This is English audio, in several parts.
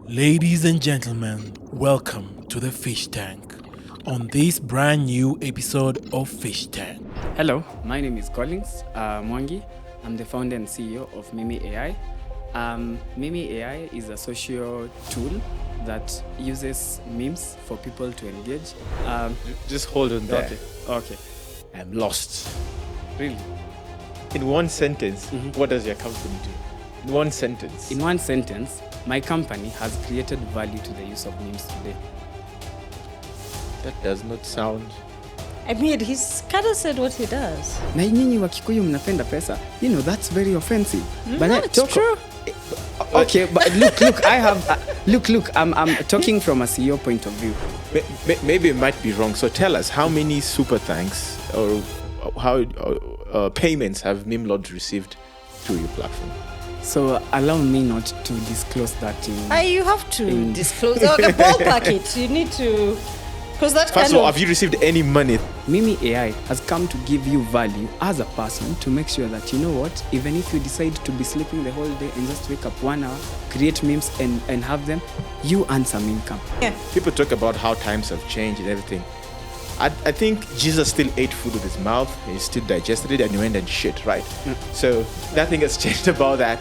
Ladies and gentlemen, welcome to the Fish Tank on this brand new episode of Fish Tank. Hello, my name is Collins Mwangi. I'm the founder and CEO of Memey.ai. Memey.ai is a social tool that uses memes for people to engage. Just hold on there. Okay. I'm lost. Really? In one sentence, what does your company do? In one sentence. In one sentence, my company has created value to the use of memes today. That does not sound... I mean, he's kind of said what he does. Na nyinyi wa Kikuyu mnapenda pesa. You know, that's very offensive. But that's true. Okay, but look, I have... look, I'm talking from a CEO point of view. Maybe it might be wrong. So tell us, how many super thanks or how payments have Memelords received through your platform? So allow me not to disclose that You have to disclose. Okay, ballpark it. You need to... Because that First of all, have you received any money? Memey.ai has come to give you value as a person to make sure that, you know what, even if you decide to be sleeping the whole day and just wake up 1 hour, create memes and have them, you earn some income. Yeah. People talk about how times have changed and everything. I think Jesus still ate food with his mouth, he still digested it and he went and shit, right? So nothing has changed about that.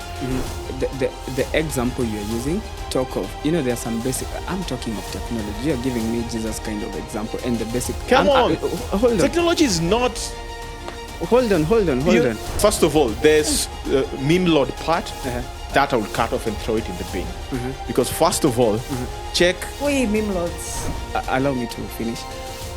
The example you're using, talk of, you know, there's some basic, I'm talking of technology, you're giving me Jesus kind of example and the basic... Come on! Hold on. Technology is not... Hold on. First of all, there's Memelord part that I will cut off and throw it in the bin. Because first of all, check... Wait, Memelords. Allow me to finish.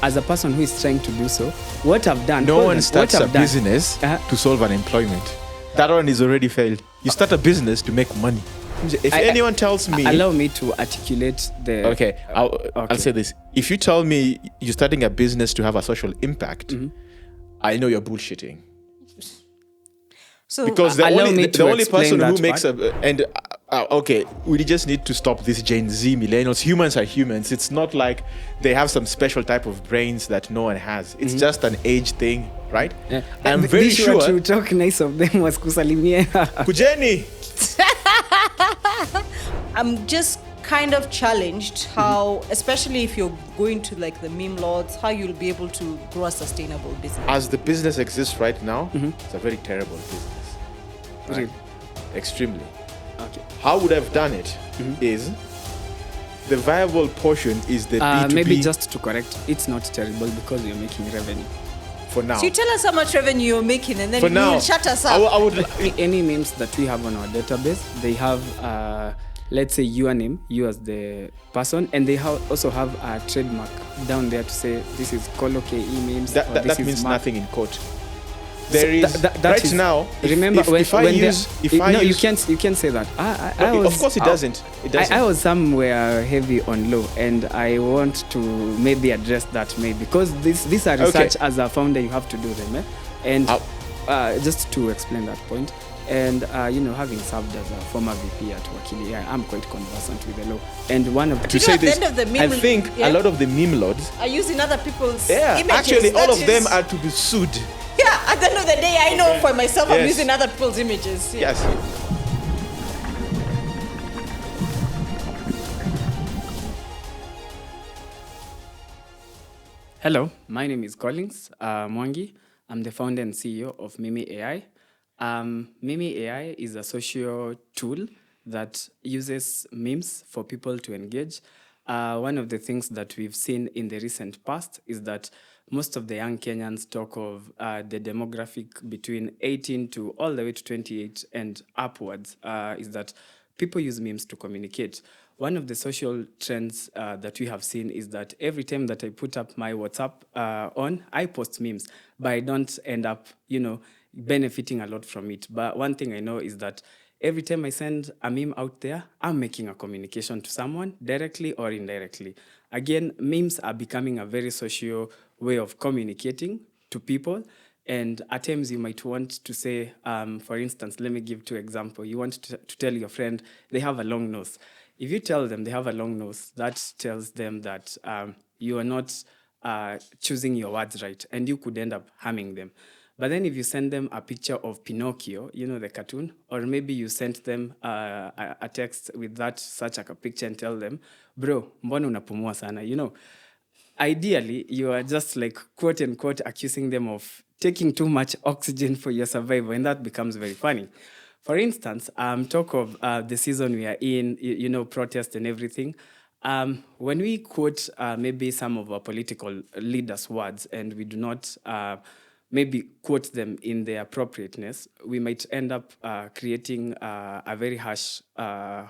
As a person who is trying to do so, what I've done... No one starts a business to solve unemployment. That one is already failed. You start a business to make money. If anyone tells me... Allow me to articulate the... Okay, I'll say this. If you tell me you're starting a business to have a social impact, I know you're bullshitting. So, Because the only person who makes okay, we just need to stop this Gen Z millennials. Humans are humans. It's not like they have some special type of brains that no one has. It's just an age thing, right? Yeah. I'm very sure. To talk nice of them was kusalimia. Kujeni! I'm just kind of challenged how, especially if you're going to like the Memelords, how you'll be able to grow a sustainable business. As the business exists right now, it's a very terrible business. Right? Really? Extremely. Okay. How would I have done it is the viable portion is the B2B Maybe just to correct, it's not terrible because you're making revenue. for now. So you tell us how much revenue you're making and then For you now, will shut us up. I would Any memes that we have on our database, they have, let's say, your name, you as the person, and they also have a trademark down there to say this is Colo KE memes. or this that is means Mark. nothing in court. There is that right is- now. Remember if I use you can't say that. of course it doesn't. It doesn't. I was somewhere heavy on law, and I want to maybe address that because these are research. As a founder, you have to do them, and just to explain that point. And having served as a former VP at Wakili, I'm quite conversant with the law. And one of to say at the this, end of the I meme- think yeah? a lot of the Memelords, Are using other people's images. actually all That of them is- are to be sued. Yeah, at the end of the day, I know for myself I'm Yes. using other people's images. Yeah. Yes. Hello, my name is Collins Mwangi. I'm the founder and CEO of Memey.ai. Memey.ai is a social tool that uses memes for people to engage. One of the things that we've seen in the recent past is that most of the young Kenyans talk of the demographic between 18 to all the way to 28 and upwards, is that people use memes to communicate. One of the social trends that we have seen is that every time that I put up my WhatsApp I post memes, but I don't end up, benefiting a lot from it. But one thing I know is that every time I send a meme out there, I'm making a communication to someone directly or indirectly. Again, memes are becoming a very social way of communicating to people. And at times you might want to say, for instance, let me give 2 examples. You want to tell your friend they have a long nose. If you tell them they have a long nose, that tells them that you are not choosing your words right, and you could end up harming them. But then if you send them a picture of Pinocchio, you know, the cartoon, or maybe you sent them a text with that such like a picture and tell them, bro, mbona unapumua sana, you know, ideally you are just like quote unquote accusing them of taking too much oxygen for your survival, and that becomes very funny. For instance, talk of the season we are in, you know, protest and everything. When we quote maybe some of our political leaders' words and we do not maybe quote them in their appropriateness, we might end up creating a very harsh and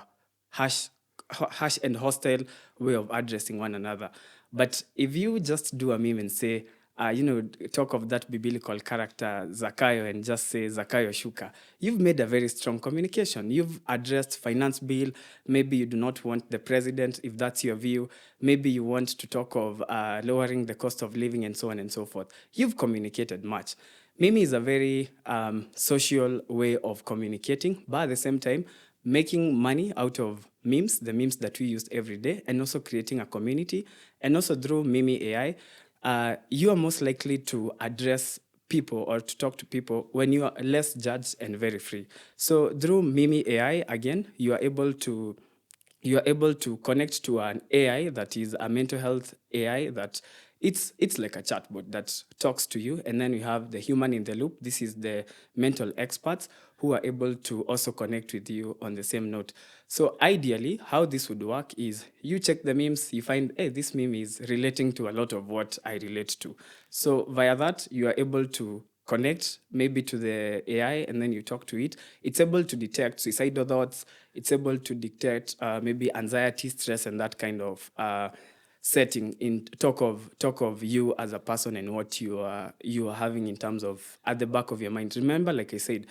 hostile way of addressing one another. But if you just do a meme and say, you know, talk of that biblical character Zakayo and just say Zakayo Shuka, you've made a very strong communication. You've addressed finance bill. Maybe you do not want the president, if that's your view. Maybe you want to talk of lowering the cost of living and so on and so forth. You've communicated much. Meme is a very social way of communicating, but at the same time, making money out of memes, the memes that we use every day, and also creating a community. And also through Memey.ai, you are most likely to address people or to talk to people when you are less judged and very free. So through Memey.ai, again, you are able to connect to an AI that is a mental health AI that it's like a chatbot that talks to you, and then you have the human in the loop. This is the mental experts who are able to also connect with you on the same note. So ideally, how this would work is you check the memes, you find, hey, this meme is relating to a lot of what I relate to. So via that, you are able to connect maybe to the AI and then you talk to it. It's able to detect suicidal thoughts. It's able to detect maybe anxiety, stress, and that kind of setting in talk of you as a person and what you are having in terms of at the back of your mind. Remember, like I said,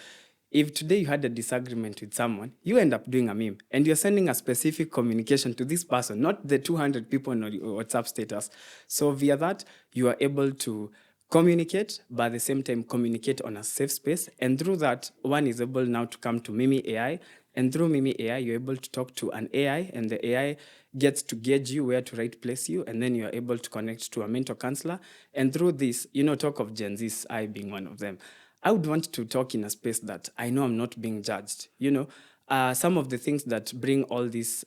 if today you had a disagreement with someone, you end up doing a meme and you're sending a specific communication to this person, not the 200 people on your WhatsApp status. So via that, you are able to communicate, but at the same time communicate on a safe space. And through that, one is able now to come to Memey.ai. And through Memey.ai, you're able to talk to an AI, and the AI gets to gauge you where to right place you, and then you're able to connect to a mentor counselor. And through this, you know, talk of Gen Z's, I being one of them. I would want to talk in a space that I know I'm not being judged. You know, some of the things that bring all this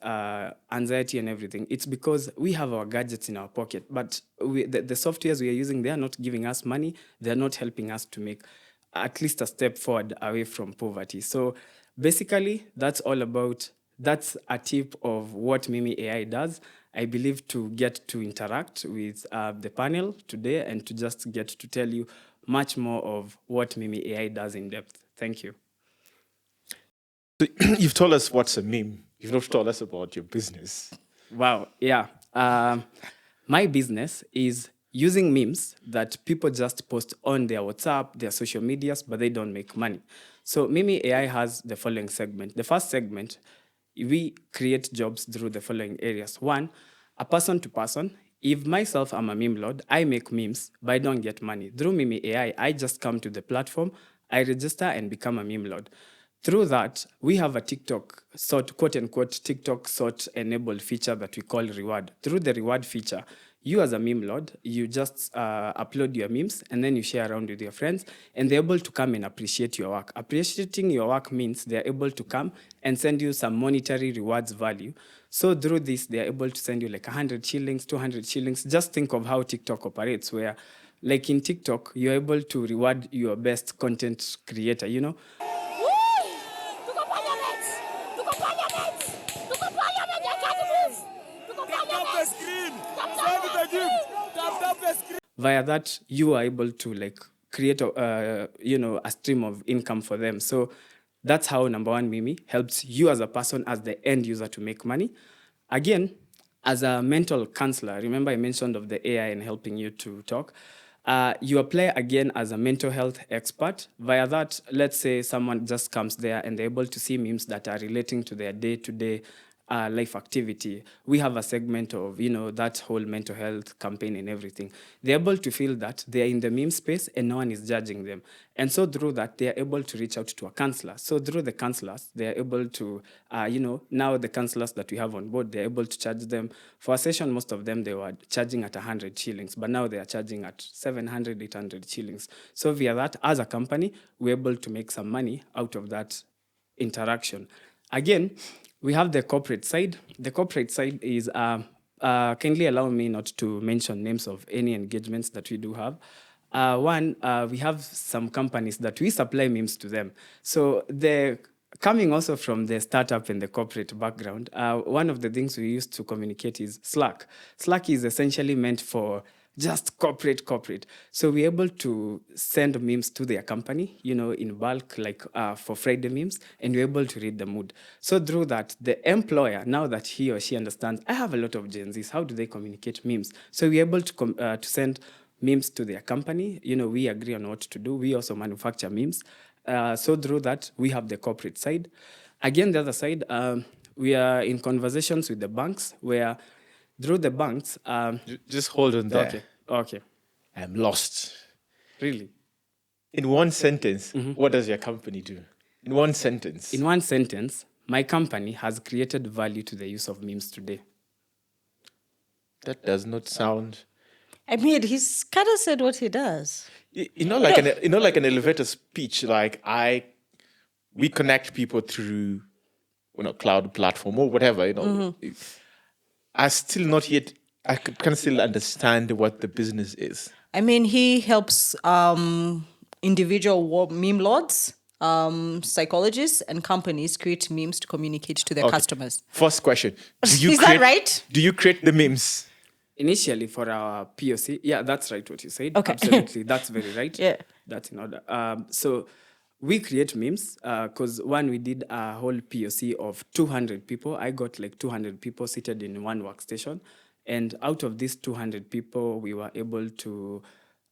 anxiety and everything, it's because we have our gadgets in our pocket, but the softwares we are using, they are not giving us money. They're not helping us to make at least a step forward away from poverty. So basically, that's all about, that's a tip of what Memey.ai does. I believe to get to interact with the panel today and to just get to tell you much more of what Memey.ai does in depth. Thank you. So you've told us what's a meme. You've not told us about your business. Wow, yeah. My business is using memes that people just post on their WhatsApp, their social medias, but they don't make money. So Memey.ai has the following segment. The first segment, we create jobs through the following areas. One, a person to person. If myself, I'm a meme lord, I make memes, but I don't get money. Through Memey.ai, I just come to the platform, I register and become a meme lord. Through that, we have a TikTok sort, quote unquote, TikTok sort enabled feature that we call reward. Through the reward feature, you as a meme lord, you just upload your memes and then you share around with your friends, and they're able to come and appreciate your work. Appreciating your work means they're able to come and send you some monetary rewards value. So through this, they're able to send you like 100 shillings, 200 shillings. Just think of how TikTok operates, where like in TikTok, you're able to reward your best content creator, you know? Via that, you are able to like create a stream of income for them. So that's how number one, Mimi helps you as a person, as the end user, to make money. Again, as a mental counselor, remember I mentioned of the AI and helping you to talk. You apply again as a mental health expert. Via that, let's say someone just comes there and they're able to see memes that are relating to their day-to-day life activity. We have a segment of, that whole mental health campaign and everything. They're able to feel that they're in the meme space and no one is judging them. And so through that, they're able to reach out to a counselor. So through the counselors, they're able to, now the counselors that we have on board, they're able to charge them. For a session, most of them, they were charging at 100 shillings, but now they are charging at 700, 800 shillings. So via that, as a company, we're able to make some money out of that interaction. Again, we have the corporate side. The corporate side is, kindly allow me not to mention names of any engagements that we do have. We have some companies that we supply memes to them. So coming also from the startup and the corporate background, one of the things we use to communicate is Slack. Slack is essentially meant for just corporate. So we're able to send memes to their company, in bulk, like for Friday memes, and we're able to read the mood. So through that, the employer, now that he or she understands, I have a lot of Gen Zs, how do they communicate memes? So we're able to send memes to their company. We agree on what to do. We also manufacture memes. So through that, we have the corporate side. Again, the other side, we are in conversations with the banks where through the banks... Just hold on there. Okay. I'm lost. Really? In one sentence, what does your company do? In one sentence. In one sentence, my company has created value to the use of memes today. That does not sound... I mean, he's kind of said what he does. Like an elevator speech, we connect people through, cloud platform or whatever, I still not yet, I can still understand what the business is. I mean, he helps individual meme lords, psychologists, and companies create memes to communicate to their customers. First question. Is that right? Do you create the memes? Initially for our POC, yeah, that's right what you said. Okay. Absolutely, that's very right. Yeah. That's in order. So we create memes because we did a whole POC of 200 people. I got like 200 people seated in one workstation. And out of these 200 people, we were able to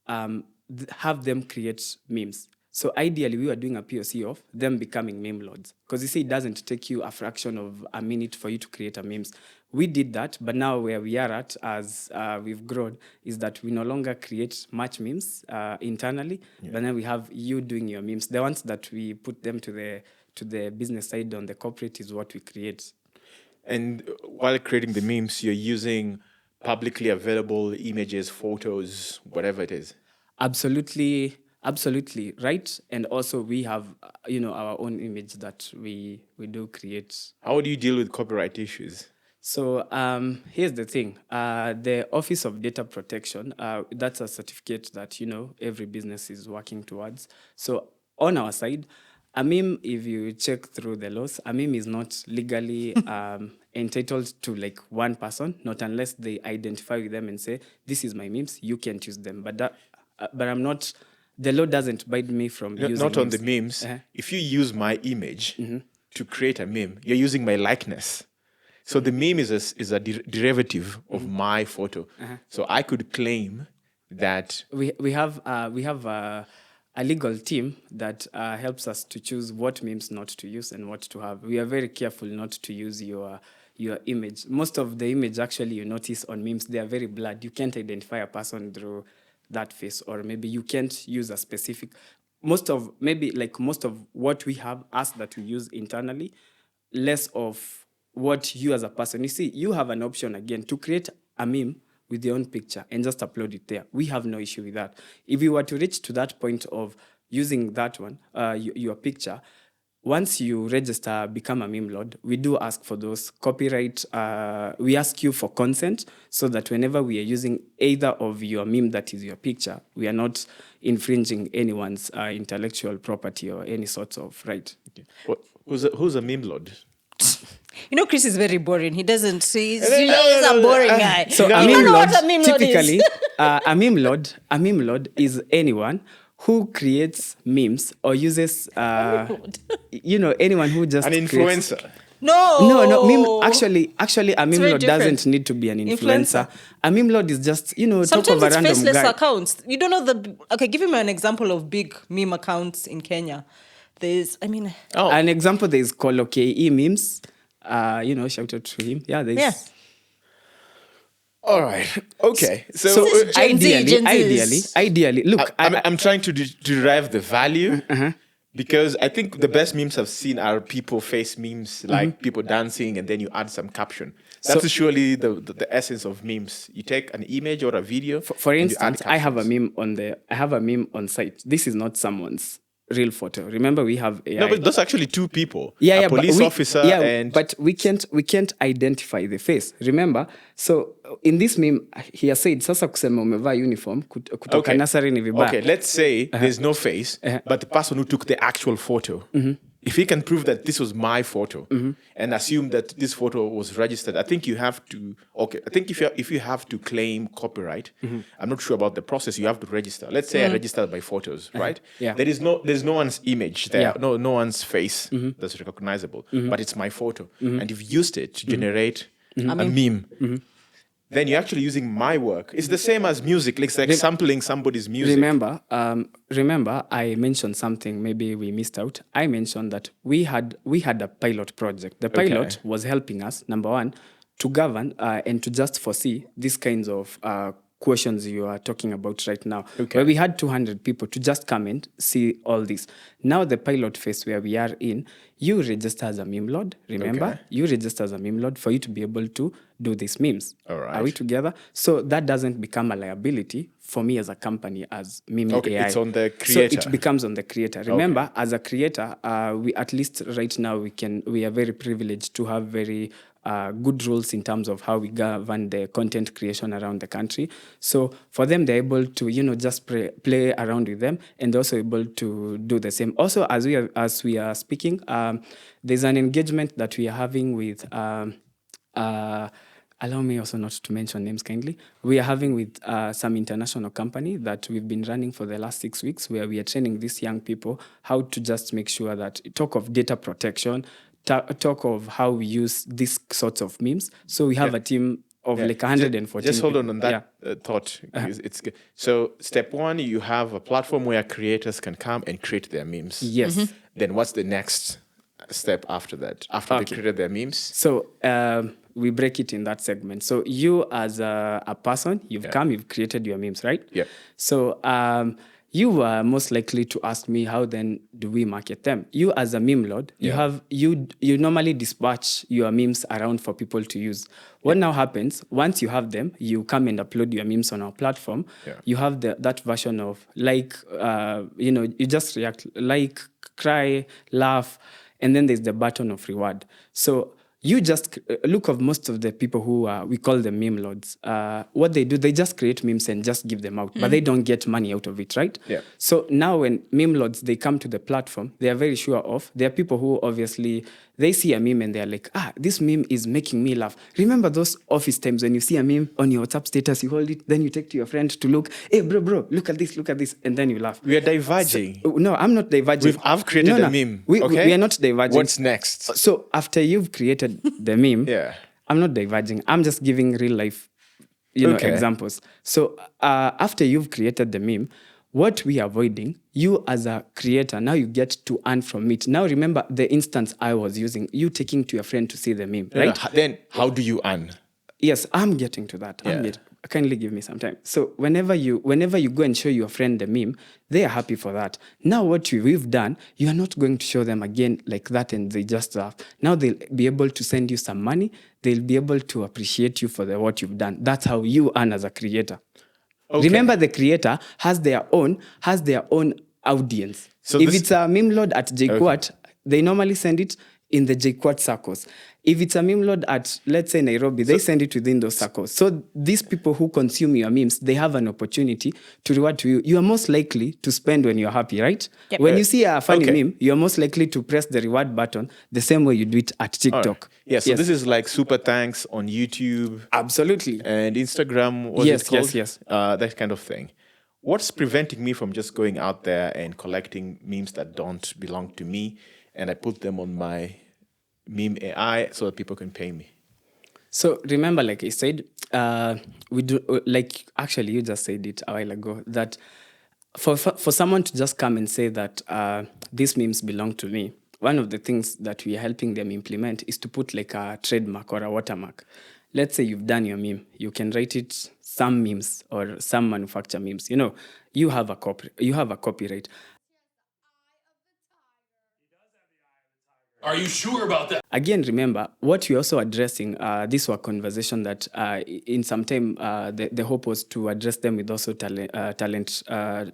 have them create memes. So ideally, we were doing a POC of them becoming Memelords. Because you see, it doesn't take you a fraction of a minute for you to create a memes. We did that, but now where we are at as we've grown is that we no longer create much memes internally, but then we have you doing your memes. The ones that we put them to the business side on the corporate is what we create. And while creating the memes, you're using publicly available images, photos, whatever it is. Absolutely right. And also we have our own image that we do create. How do you deal with copyright issues? So here's the thing. The Office of Data Protection, that's a certificate that, every business is working towards. So on our side, a meme, if you check through the laws, a meme is not legally entitled to like one person, not unless they identify with them and say, this is my memes, you can't use them. But I'm not, the law doesn't bite me from using not memes. On the memes. If you use my image to create a meme, you're using my likeness. So the meme is a derivative of my photo. So I could claim that we have a legal team that helps us to choose what memes not to use and what to have. We are very careful not to use your image. Most of the image actually you notice on memes, they are very blurred. You can't identify a person through that face, or maybe you can't use a specific. Most of what we have us that we use internally, less of what you as a person. You see, you have an option again to create a meme with your own picture and just upload it there. We have no issue with that. If you were to reach to that point of using that one, your picture, once you register, become a meme lord, we do ask for those copyright. We ask you for consent so that whenever we are using either of your meme that is your picture, we are not infringing anyone's intellectual property or any sorts of right. Okay. Who's a meme lord? Chris is very boring. He doesn't see. He's a boring guy. So a meme lord, what a meme lord typically, is. a meme lord is anyone who creates memes or uses, anyone who just an influencer. No. Meme, actually, a meme lord doesn't need to be an influencer. A meme lord is just, Sometimes talk of a it's random faceless guy. accounts. You don't know Okay, give him an example of big meme accounts in Kenya. An example, there is KE memes. shout out to him. Yeah, there's. Yeah. All right. Okay. So Gen Z, Gen Z Ideally, look, I'm trying to derive the value because I think the best memes I've seen are people face memes, like people dancing, and then you add some caption. That's surely the essence of memes. You take an image or a video. For and you add instance, I have a captions. meme I have a meme on site. This is not someone's real photo. Remember, we have AI. No, but those are actually two people. Yeah, a police officer and but we can't identify the face. Remember, so in this meme he has said sasa kusema umevaa uniform kutoka nasari ni vibaya. Okay, let's say there's no face, but the person who took the actual photo, if he can prove that this was my photo and assume that this photo was registered, I think you have to. Okay, I think if you have to claim copyright, I'm not sure about the process. You have to register. Let's say I registered my photos, right? Yeah. There's no one's image there, Yeah. no one's face that's recognizable, but it's my photo, and you've used it to generate a meme. Then you're actually using my work. It's the same as music. It's like sampling somebody's music. Remember, I mentioned something. Maybe we missed out. I mentioned that we had a pilot project. The pilot was helping us, number one, to govern and to just foresee these kinds of questions you are talking about right now. Where we had 200 people to just come and see all this. Now the pilot phase where we are in, you register as a Memelord. Remember, you register as a Memelord for you to be able to do these memes. All right. Are we together? So that doesn't become a liability for me as a company, as Memey.ai. Okay, it's on the creator. So it becomes on the creator. Remember, as a creator, we at least right now we are very privileged to have very good rules in terms of how we govern the content creation around the country. So for them, they're able to just play around with them, and also able to do the same. Also, as we are speaking, there's an engagement that we are having with. Allow me also not to mention names kindly. We are having with some international company that we've been running for the last 6 weeks, where we are training these young people how to just make sure that talk of data protection, talk of how we use these sorts of memes. So we have a team of like 114. Just hold on that thought. It's good. So step one, you have a platform where creators can come and create their memes. Yes. Then what's the next step after that? After they created their memes? So we break it in that segment. So you as a person, you've come, you've created your memes, right? Yeah. So you are most likely to ask me, how then do we market them? You as a Memelord, you normally dispatch your memes around for people to use. What now happens, once you have them, you come and upload your memes on our platform. Yeah. You have that version of you just react, like, cry, laugh, and then there's the button of reward. So you just look of most of the people who we call them Memelords. What they do, they just create memes and just give them out, but they don't get money out of it, right? Yeah. So now when Memelords, they come to the platform, they are very sure of. There are people who obviously, they see a meme and they're like, this meme is making me laugh. Remember those office times when you see a meme on your WhatsApp status, you hold it, then you take to your friend to look, hey, bro, look at this, and then you laugh. We are diverging. So, no, I'm not diverging. I've created a meme. We are not diverging. What's next? So after you've created the meme, Yeah. I'm not diverging. I'm just giving real life, examples. So after you've created the meme, what we are avoiding, you as a creator, now you get to earn from it. Now remember the instance I was using, you taking to your friend to see the meme, right? Then how do you earn? Yes, I'm getting to that. Kindly give me some time. So whenever you go and show your friend the meme, they are happy for that. Now what we've done, you are not going to show them again like that and they just laugh. Now they'll be able to send you some money. They'll be able to appreciate you for what you've done. That's how you earn as a creator. Okay. Remember, the creator has their own audience. So if it's a Memelord at JKuat, they normally send it in the JKuat circles. If it's a Memelord at, let's say, Nairobi, they send it within those circles. So these people who consume your memes, they have an opportunity to reward to you. You are most likely to spend when you're happy, right? Yep. When you see a funny meme, you're most likely to press the reward button the same way you do it at TikTok. Right. Yeah, so this is like super thanks on YouTube. Absolutely. And Instagram, Yes. That kind of thing. What's preventing me from just going out there and collecting memes that don't belong to me, and I put them on my Memey.ai so that people can pay me? So remember, like I said, we do, like, actually you just said it a while ago, that for someone to just come and say that these memes belong to me, one of the things that we are helping them implement is to put like a trademark or a watermark. Let's say you've done your meme, you can write it some memes or some manufacture memes. You have a copyright. Are you sure about that? Again, remember, what we're also addressing, this was a conversation that in some time, the hope was to address them with also Talanta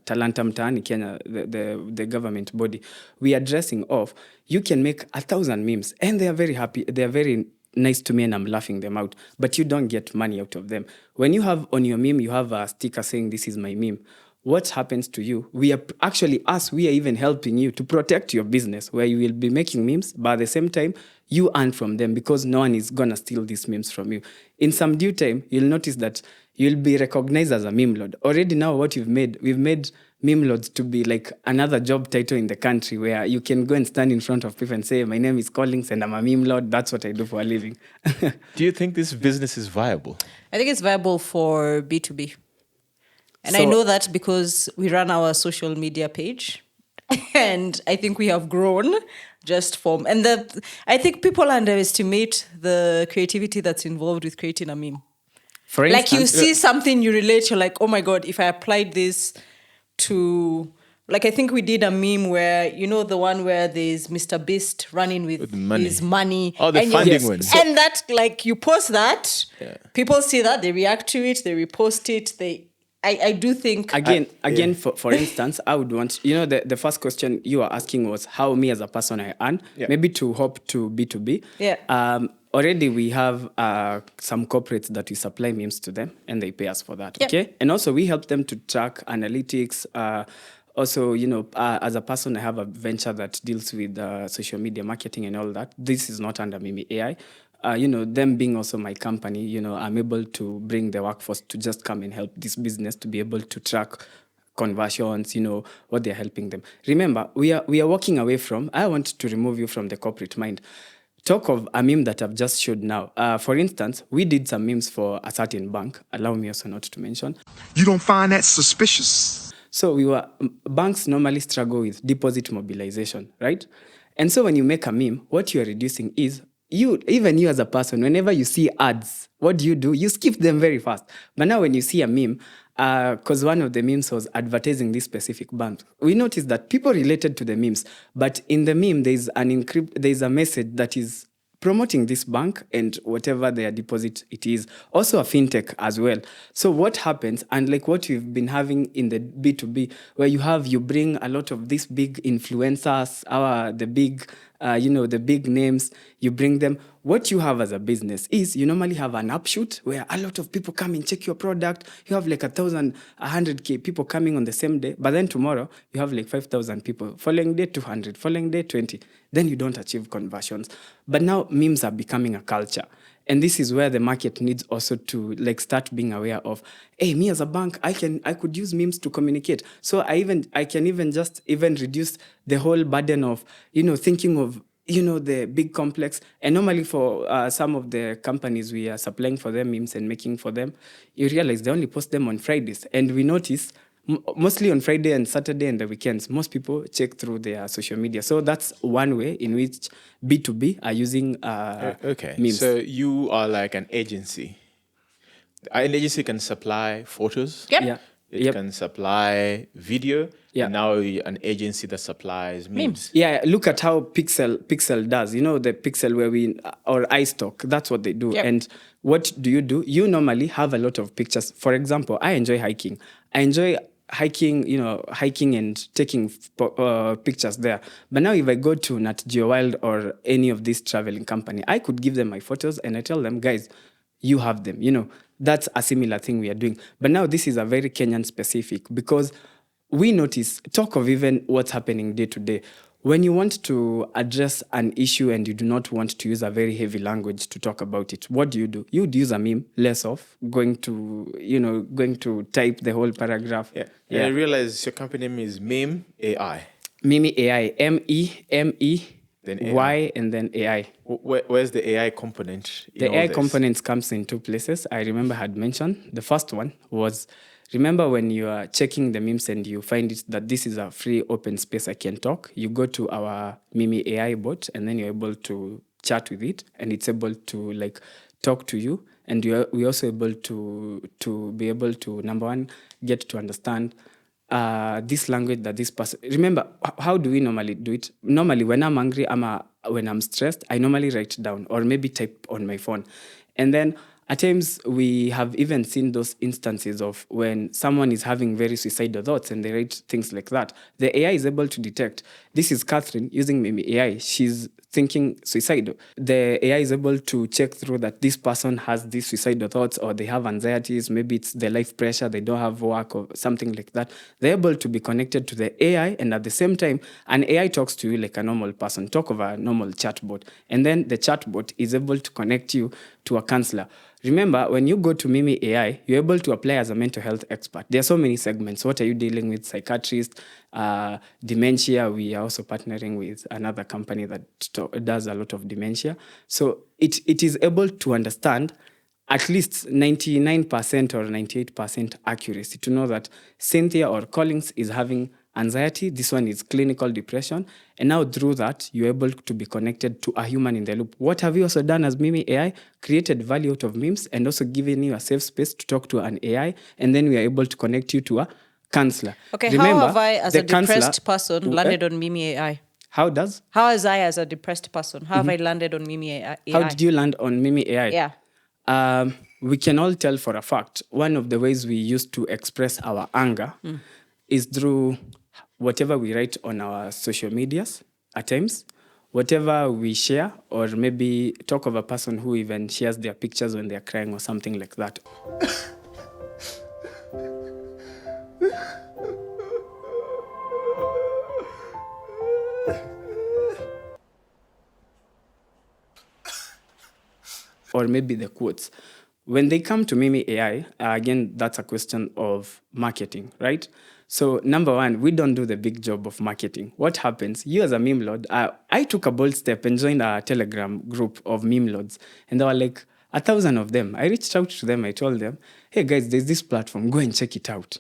Mtaani Kenya, the government body. We are addressing of, you can make 1,000 memes, and they are very happy, they are very nice to me, and I'm laughing them out, but you don't get money out of them. When you have on your meme, you have a sticker saying, this is my meme. What happens to you? We are even helping you to protect your business, where you will be making memes, but at the same time, you earn from them because no one is going to steal these memes from you. In some due time, you'll notice that you'll be recognized as a meme lord. Already now what we've made Memelords to be like another job title in the country, where you can go and stand in front of people and say, my name is Collins and I'm a meme lord. That's what I do for a living. Do you think this business is viable? I think it's viable for B2B. And I So- know that because we run our social media page, and I think we have grown just from. And I think people underestimate the creativity that's involved with creating a meme. For Like you instance, see something, you relate, you're like, oh my God, if I applied this to, like, I think we did a meme where, the one where there's Mr. Beast running with money. his money. Oh, the and funding Yes. one. And that, like, you post that, people see that, they react to it, they repost it, I do think... Again, for instance, I would want, the first question you were asking was how me as a person I earn, maybe to hop to B2B. Yeah. Already we have some corporates that we supply memes to them, and they pay us for that, Yep. okay? And also we help them to track analytics. Also, as a person, I have a venture that deals with social media marketing and all that. This is not under Memey.ai. Them being also my company, I'm able to bring the workforce to just come and help this business to be able to track conversions, what they're helping them. Remember, we are walking away from, I want to remove you from the corporate mind. Talk of a meme that I've just showed now. For instance, we did some memes for a certain bank. Allow me also not to mention. You don't find that suspicious? So banks normally struggle with deposit mobilization, right? And so when you make a meme, what you are reducing is even you as a person, whenever you see ads, what do? You skip them very fast. But now when you see a meme, because one of the memes was advertising this specific bank, we noticed that people related to the memes, but in the meme, there's a message that is promoting this bank and whatever their deposit it is. Also a fintech as well. So what happens, and like what we've been having in the B2B, where you bring a lot of these big influencers, the big names, you bring them. What you have as a business is you normally have an upshoot where a lot of people come and check your product. You have like 100K people coming on the same day, but then tomorrow you have like 5,000 people. Following day 200, following day 20. Then you don't achieve conversions. But now memes are becoming a culture. And this is where the market needs also to like start being aware of, hey, me as a bank, I could use memes to communicate. So I can even reduce the whole burden of, thinking of, the big complex. And normally for some of the companies we are supplying for them memes and making for them, you realize they only post them on Fridays. And we notice mostly on Friday and Saturday and the weekends, most people check through their social media. So that's one way in which B2B are using memes. So you are like an agency. An agency can supply photos. Yep. Yeah. It can supply video. Yeah. And now you're an agency that supplies memes. Yeah, look at how Pixel does. The Pixel or iStock, that's what they do. Yep. And what do? You normally have a lot of pictures. For example, I enjoy hiking. I enjoy hiking and taking pictures there. But now if I go to Nat Geo Wild or any of these traveling company, I could give them my photos and I tell them, guys, you have them. That's a similar thing we are doing. But now this is a very Kenyan specific, because we notice, talk of even what's happening day to day. When you want to address an issue and you do not want to use a very heavy language to talk about it, what do? You would use a meme, less of going to type the whole paragraph. Yeah. I realize your company name is Memey.ai. Memey.ai, Memey, Then Y, and then AI. Where's the AI component? The AI components comes in two places. I remember I had mentioned. The first one was Remember when you are checking the memes and you find it that this is a free open space I can talk, you go to our Memey.ai bot and then you're able to chat with it and it's able to like talk to you. And we're also able to be able to, number one, get to understand this language that this person. Remember, how do we normally do it? Normally, when I'm angry, when I'm stressed, I normally write down or maybe type on my phone. And then at times we have even seen those instances of when someone is having very suicidal thoughts and they write things like that. The AI is able to detect. This is Catherine using Memey.ai. She's thinking suicidal. The AI is able to check through that this person has these suicidal thoughts or they have anxieties. Maybe it's their life pressure. They don't have work or something like that. They're able to be connected to the AI, and at the same time, an AI talks to you like a normal person. Talk of a normal chatbot. And then the chatbot is able to connect you to a counselor. Remember, when you go to Memey.ai, you're able to apply as a mental health expert. There are so many segments. What are you dealing with? Psychiatrist, dementia. We are also partnering with another company that does a lot of dementia. So it is able to understand at least 99% or 98% accuracy to know that Cynthia or Collins is having anxiety. This one is clinical depression. And now through that, you're able to be connected to a human in the loop. What have you also done as Memey.ai? Created value out of memes and also given you a safe space to talk to an AI. And then we are able to connect you to a counselor. Okay, Remember, how have I, as a counselor, depressed person, landed on Memey.ai? How does? How as I, as a depressed person, how have I landed on Memey.ai? How did you land on Memey.ai? Yeah. We can all tell for a fact, one of the ways we used to express our anger is through whatever we write on our social medias at times, whatever we share, or maybe talk of a person who even shares their pictures when they're crying or something like that. Or maybe the quotes. When they come to Memey.ai, again, that's a question of marketing, right? So number one, we don't do the big job of marketing. What happens? You as a Memelord, I took a bold step and joined a Telegram group of Memelords. And there were like 1,000 of them. I reached out to them. I told them, hey guys, there's this platform. Go and check it out.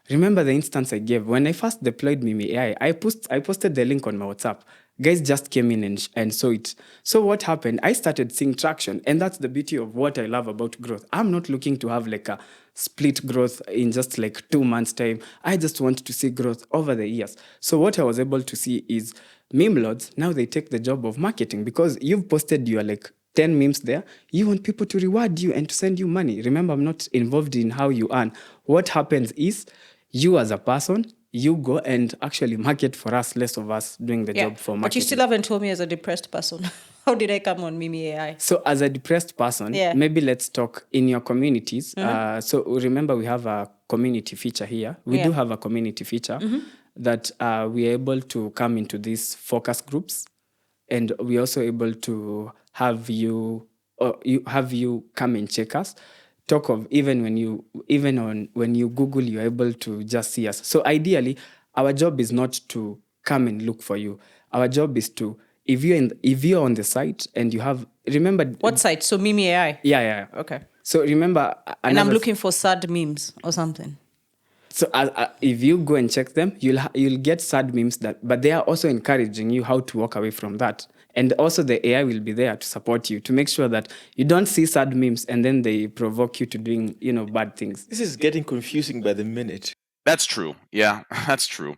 Remember the instance I gave? When I first deployed Memey.ai, I posted the link on my WhatsApp. Guys just came in and saw it. So what happened? I started seeing traction. And that's the beauty of what I love about growth. I'm not looking to have like a split growth in just like 2 months' time. I just want to see growth over the years. So what I was able to see is Memelords, now they take the job of marketing because you've posted your like 10 memes there. You want people to reward you and to send you money. Remember, I'm not involved in how you earn. What happens is you as a person, you go and actually market for us, less of us doing the job for marketing. But you still haven't told me as a depressed person. How did I come on Memey.ai? So as a depressed person, maybe let's talk in your communities. So remember, we have a community feature here. We do have a community feature that we are able to come into these focus groups. And we're also able to have you come and check us. Talk of when you Google, you're able to just see us. So ideally, our job is not to come and look for you. Our job is to, if you're on the site and you have, remember. What site? So Memey.ai? Yeah. Okay. So remember. And I'm looking for sad memes or something. So if you go and check them, you'll get sad memes but they are also encouraging you how to walk away from that. And also the AI will be there to support you, to make sure that you don't see sad memes and then they provoke you to doing, bad things. This is getting confusing by the minute. That's true. Yeah, that's true.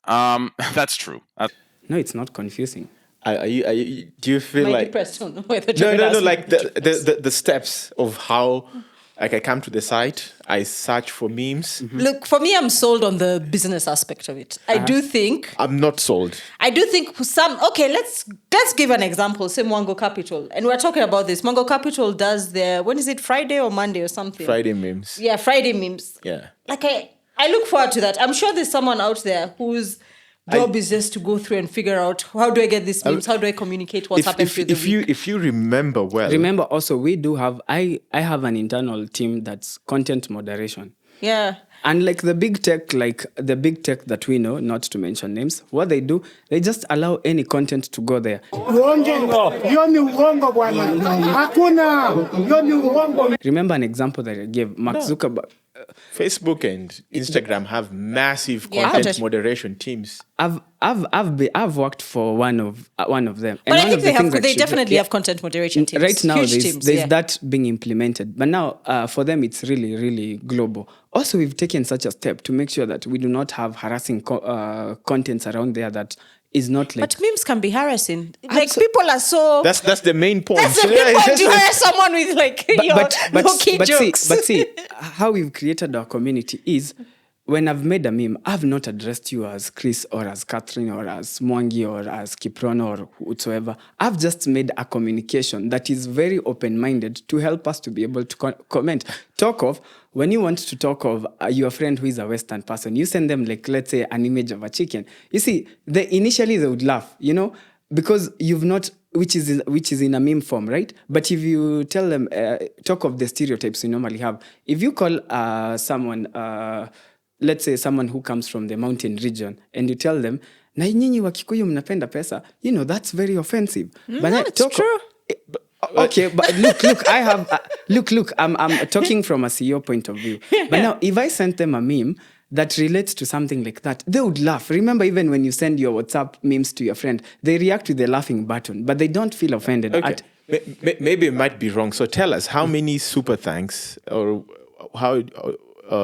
That's true. No, it's not confusing. Do you feel like depressed? no, like the steps of how, like, I come to the site, I search for memes. Look, for me, I'm sold on the business aspect of it. I do think I'm not sold. I do think let's give an example. Say Mongo Capital, and we're talking about this. Mongo Capital does their, when is it, Friday or Monday or something? Friday memes. Yeah, Friday memes. Yeah. Like I look forward to that. I'm sure there's someone out there whose job is just to go through and figure out, how do I get these memes? How do I communicate what's happened through the week? If you remember well. Remember also, we do have, I have an internal team that's content moderation. Yeah. And like the big tech that we know, not to mention names, what they do, they just allow any content to go there. Remember an example that I gave, Mark Zuckerberg. Facebook and Instagram have massive Yeah, content content. moderation teams. I've worked for one of them. But And I one think of the things that they should- definitely yeah. have content moderation teams. Right now, Huge there's teams, that being implemented. But now, for them, it's really, really global. Also, we've taken such a step to make sure that we do not have harassing contents around there that is not like. But memes can be harassing. Like people are so. That's the main point. That's the Yeah, people it's to just- harass someone with like low-key jokes. See, how we've created our community is when I've made a meme, I've not addressed you as Chris or as Catherine or as Mwangi or as Kiprono or whatsoever. I've just made a communication that is very open-minded to help us to be able to comment. Talk of, when you want to talk of your friend who is a Western person, you send them like, let's say, an image of a chicken. You see, initially they would laugh, because you've not, which is in a meme form, right? But if you tell them, talk of the stereotypes you normally have. If you call someone, let's say someone who comes from the mountain region, and you tell them, na nyinyi wa Kikuyu mnapenda pesa, that's very offensive. But That's true. Okay, but look, I have look. I'm talking from a CEO point of view. But now, if I sent them a meme that relates to something like that, they would laugh. Remember, even when you send your WhatsApp memes to your friend, they react with the laughing button, but they don't feel offended. Okay. Maybe it might be wrong. So tell us, how many super thanks or how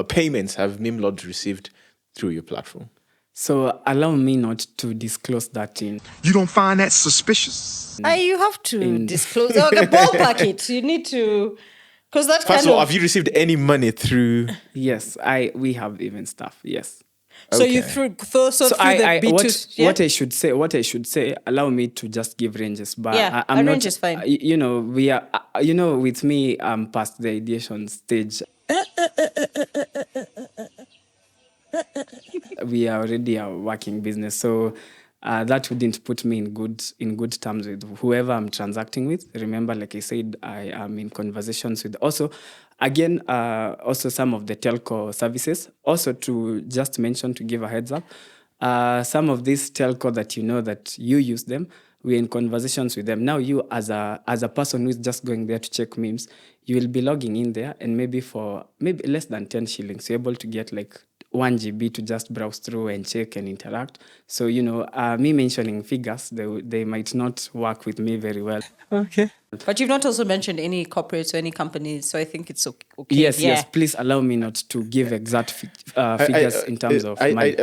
payments have Memelords received through your platform? So allow me not to disclose that in. You don't find that suspicious? You have to disclose. Okay, ballpark it. You need to, because that First kind of all, of. have you received any money through? Yes, we have even stuff. Yes. So you Okay. through So the B2. what I should say, allow me to just give ranges, but Yeah, I'm a not, range is fine. We are, with me, I'm past the ideation stage. We are already a working business, so that wouldn't put me in good terms with whoever I'm transacting with. Remember, like I said, I am in conversations with also some of the telco services. Also, to just mention, to give a heads up, some of these telco that that you use them, we're in conversations with them. Now you as a person who is just going there to check memes, you will be logging in there, and maybe for less than 10 shillings, you're able to get like 1 GB to just browse through and check and interact. So, me mentioning figures, they might not work with me very well. Okay. But you've not also mentioned any corporates or any companies, so I think it's okay. Yes, please allow me not to give exact figures in terms of money.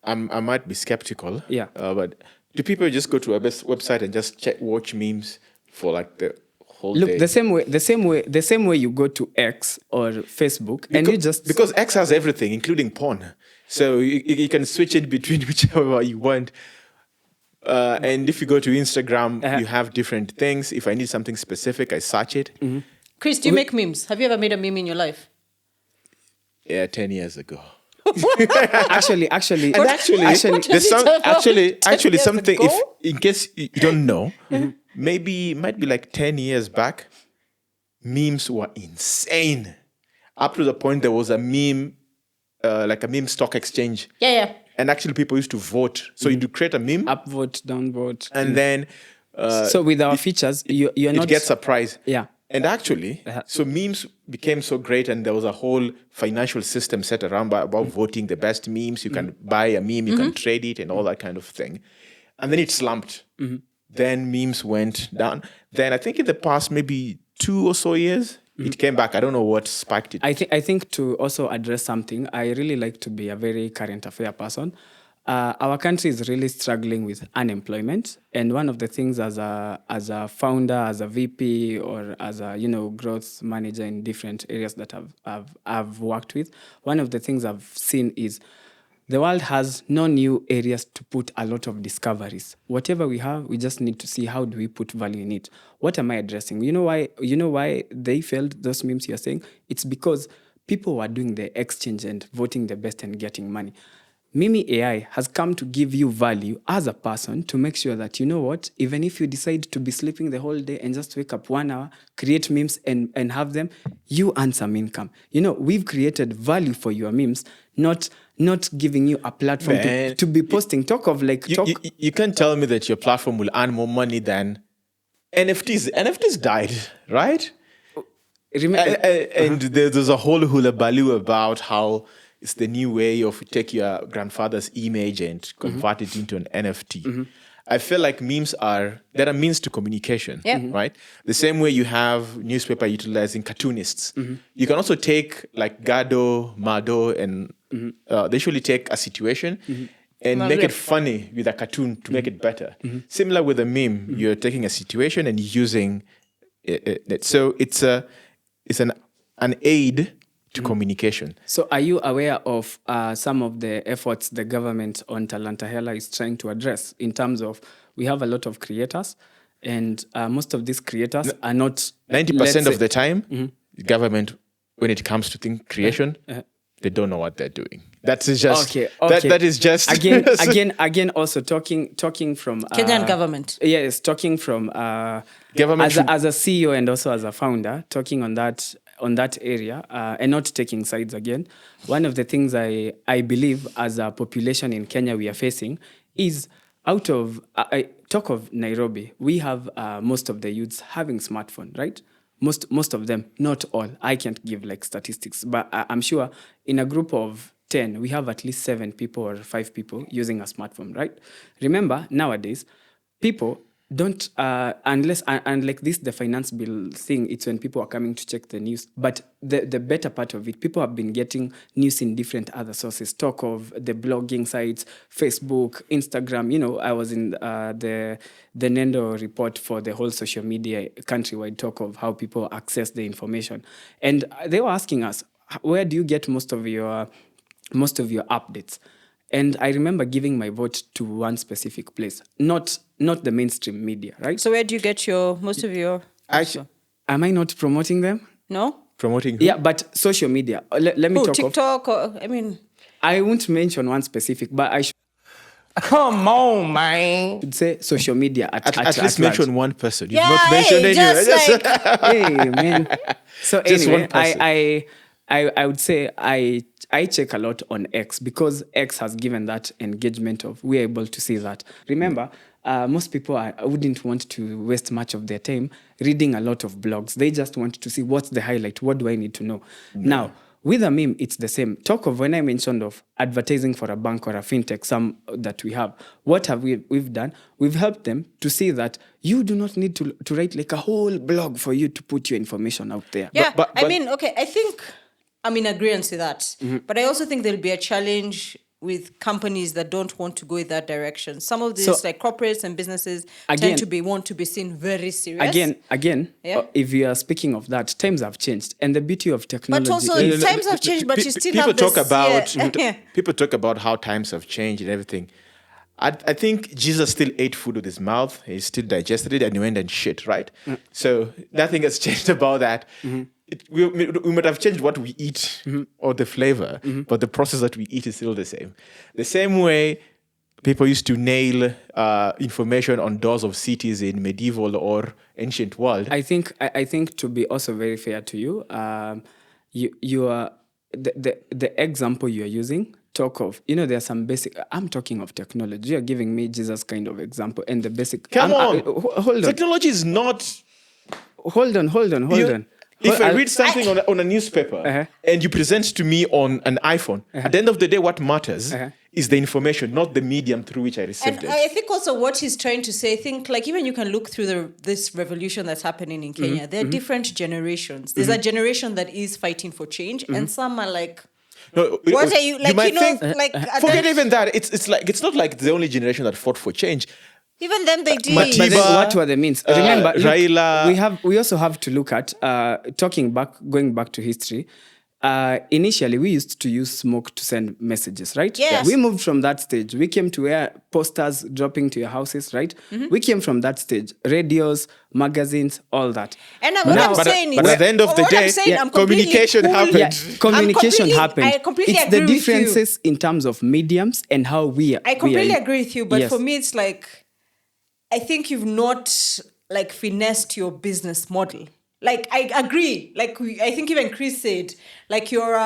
I might be skeptical. Yeah. But do people just go to a website and just watch memes for like the whole day? Look, the same way you go to X or Facebook, and you just because X has everything, including porn, so you can switch it between whichever you want. And if you go to Instagram, you have different things. If I need something specific, I search it. Mm-hmm. Chris, do you make memes? Have you ever made a meme in your life? Yeah, 10 years ago. actually, There's some actually something. ago? If in case you don't know, maybe it might be like 10 years back. Memes were insane, up to the point there was a meme, like a meme stock exchange. Yeah. And actually, people used to vote. So you'd create a meme, upvote, downvote, and then so with our features, you're it not gets a prize. Yeah. And actually, so memes became so great, and there was a whole financial system set around about voting the best memes. You can buy a meme, you can trade it, and all that kind of thing. And then it slumped. Then memes went down. Then I think in the past maybe 2 or so years, it came back. I don't know what sparked it. I think to also address something, I really like to be a very current affair person. Our country is really struggling with unemployment, and one of the things as a founder, as a VP, or as a growth manager in different areas that I've worked with, one of the things I've seen is the world has no new areas to put a lot of discoveries. Whatever we have, we just need to see how do we put value in it. What am I addressing? You know why they failed, those memes you're saying? It's because people were doing the exchange and voting the best and getting money. Memey.ai has come to give you value as a person to make sure that, even if you decide to be sleeping the whole day and just wake up 1 hour, create memes and have them, you earn some income. We've created value for your memes, not giving you a platform to be posting. You can't tell me that your platform will earn more money than NFTs. NFTs died, right? And there's a whole hullabaloo about how it's the new way of take your grandfather's image and convert it into an NFT. I feel like they're a means to communication, right? The same way you have newspaper utilizing cartoonists. You can also take like Gado, Mado, and they usually take a situation and make it funny with a cartoon to make it better. Similar with a meme, you're taking a situation and using it. So it's an aid to communication. So are you aware of some of the efforts the government on Talanta Hela is trying to address in terms of we have a lot of creators and most of these creators are not 90% of the time, the government, when it comes to creation, they don't know what they're doing. That is just that is just again. Also talking from Kenyan government. Yes, talking from government as a CEO and also as a founder, talking on that area and not taking sides again. One of the things I believe as a population in Kenya we are facing is out of I talk of Nairobi, we have most of the youths having smartphone, right? Most of them, not all. I can't give like statistics, but I'm sure in a group of 10, we have at least 7 people or 5 people using a smartphone, right? Remember, nowadays, people don't, unless, and like this, the finance bill thing, it's when people are coming to check the news. But the better part of it, people have been getting news in different other sources. Talk of the blogging sites, Facebook, Instagram. You know, I was in the Nendo report for the whole social media countrywide talk of how people access the information. And they were asking us, where do you get most of your updates? And I remember giving my vote to one specific place, not the mainstream media, right? So where do you get most of your... Am I not promoting them? No? Promoting who? Yeah, but social media. Let me talk TikTok I won't mention one specific, but I should... Come on, man. Say social media At least large. mention one person. You've not mentioned anyone. Hey, man. So Just anyway, one person. I would say I check a lot on X because X has given that engagement of we're able to see that. Remember, most people wouldn't want to waste much of their time reading a lot of blogs. They just want to see what's the highlight, what do I need to know. Now, with a meme, it's the same. Talk of when I mentioned of advertising for a bank or a fintech, some that we have. What have we've done? We've helped them to see that you do not need to write like a whole blog for you to put your information out there. Yeah, But- I think I'm in agreement with that. But I also think there'll be a challenge with companies that don't want to go in that direction. Some of these, like corporates and businesses, tend to want to be seen very serious. Again, if you are speaking of that, times have changed. And the beauty of technology... But also, times have changed, but you still people have this... talk about people talk about how times have changed and everything. I think Jesus still ate food with his mouth. He still digested it and he went and shit, right? So nothing has changed about that. We might have changed what we eat or the flavor, but the process that we eat is still the same. The same way people used to nail information on doors of cities in medieval or ancient world. I think to be also very fair to you, you are the example you are using. Talk of, there are some basic. I'm talking of technology. You're giving me Jesus kind of example and the basic. Come on, hold on. Technology is not. Hold on. If I read something on a newspaper and you present to me on an iPhone, at the end of the day, what matters is the information, not the medium through which I received And it. I think also what he's trying to say, I think like even you can look through this revolution that's happening in Kenya. There are different generations. There's a generation that is fighting for change, and some are like, No, what are you like? might think, forget then- even that. It's not like the only generation that fought for change. Even them they did. But then what were the means? Remember, look, Raila. we also have to look at going back to history. Initially, we used to use smoke to send messages, right? Yes. We moved from that stage. We came to where posters dropping to your houses, right? We came from that stage. Radios, magazines, all that. And what I'm saying is, but at the end of the what I'm day, saying, I'm completely communication cool. happened. Yeah, communication happened. I completely it's agree the with you. differences in terms of mediums and how we are. I completely agree with you, but Yes. for me, it's like, I think you've not like finessed your business model. Like, I agree. Like, I think even Chris said, like your,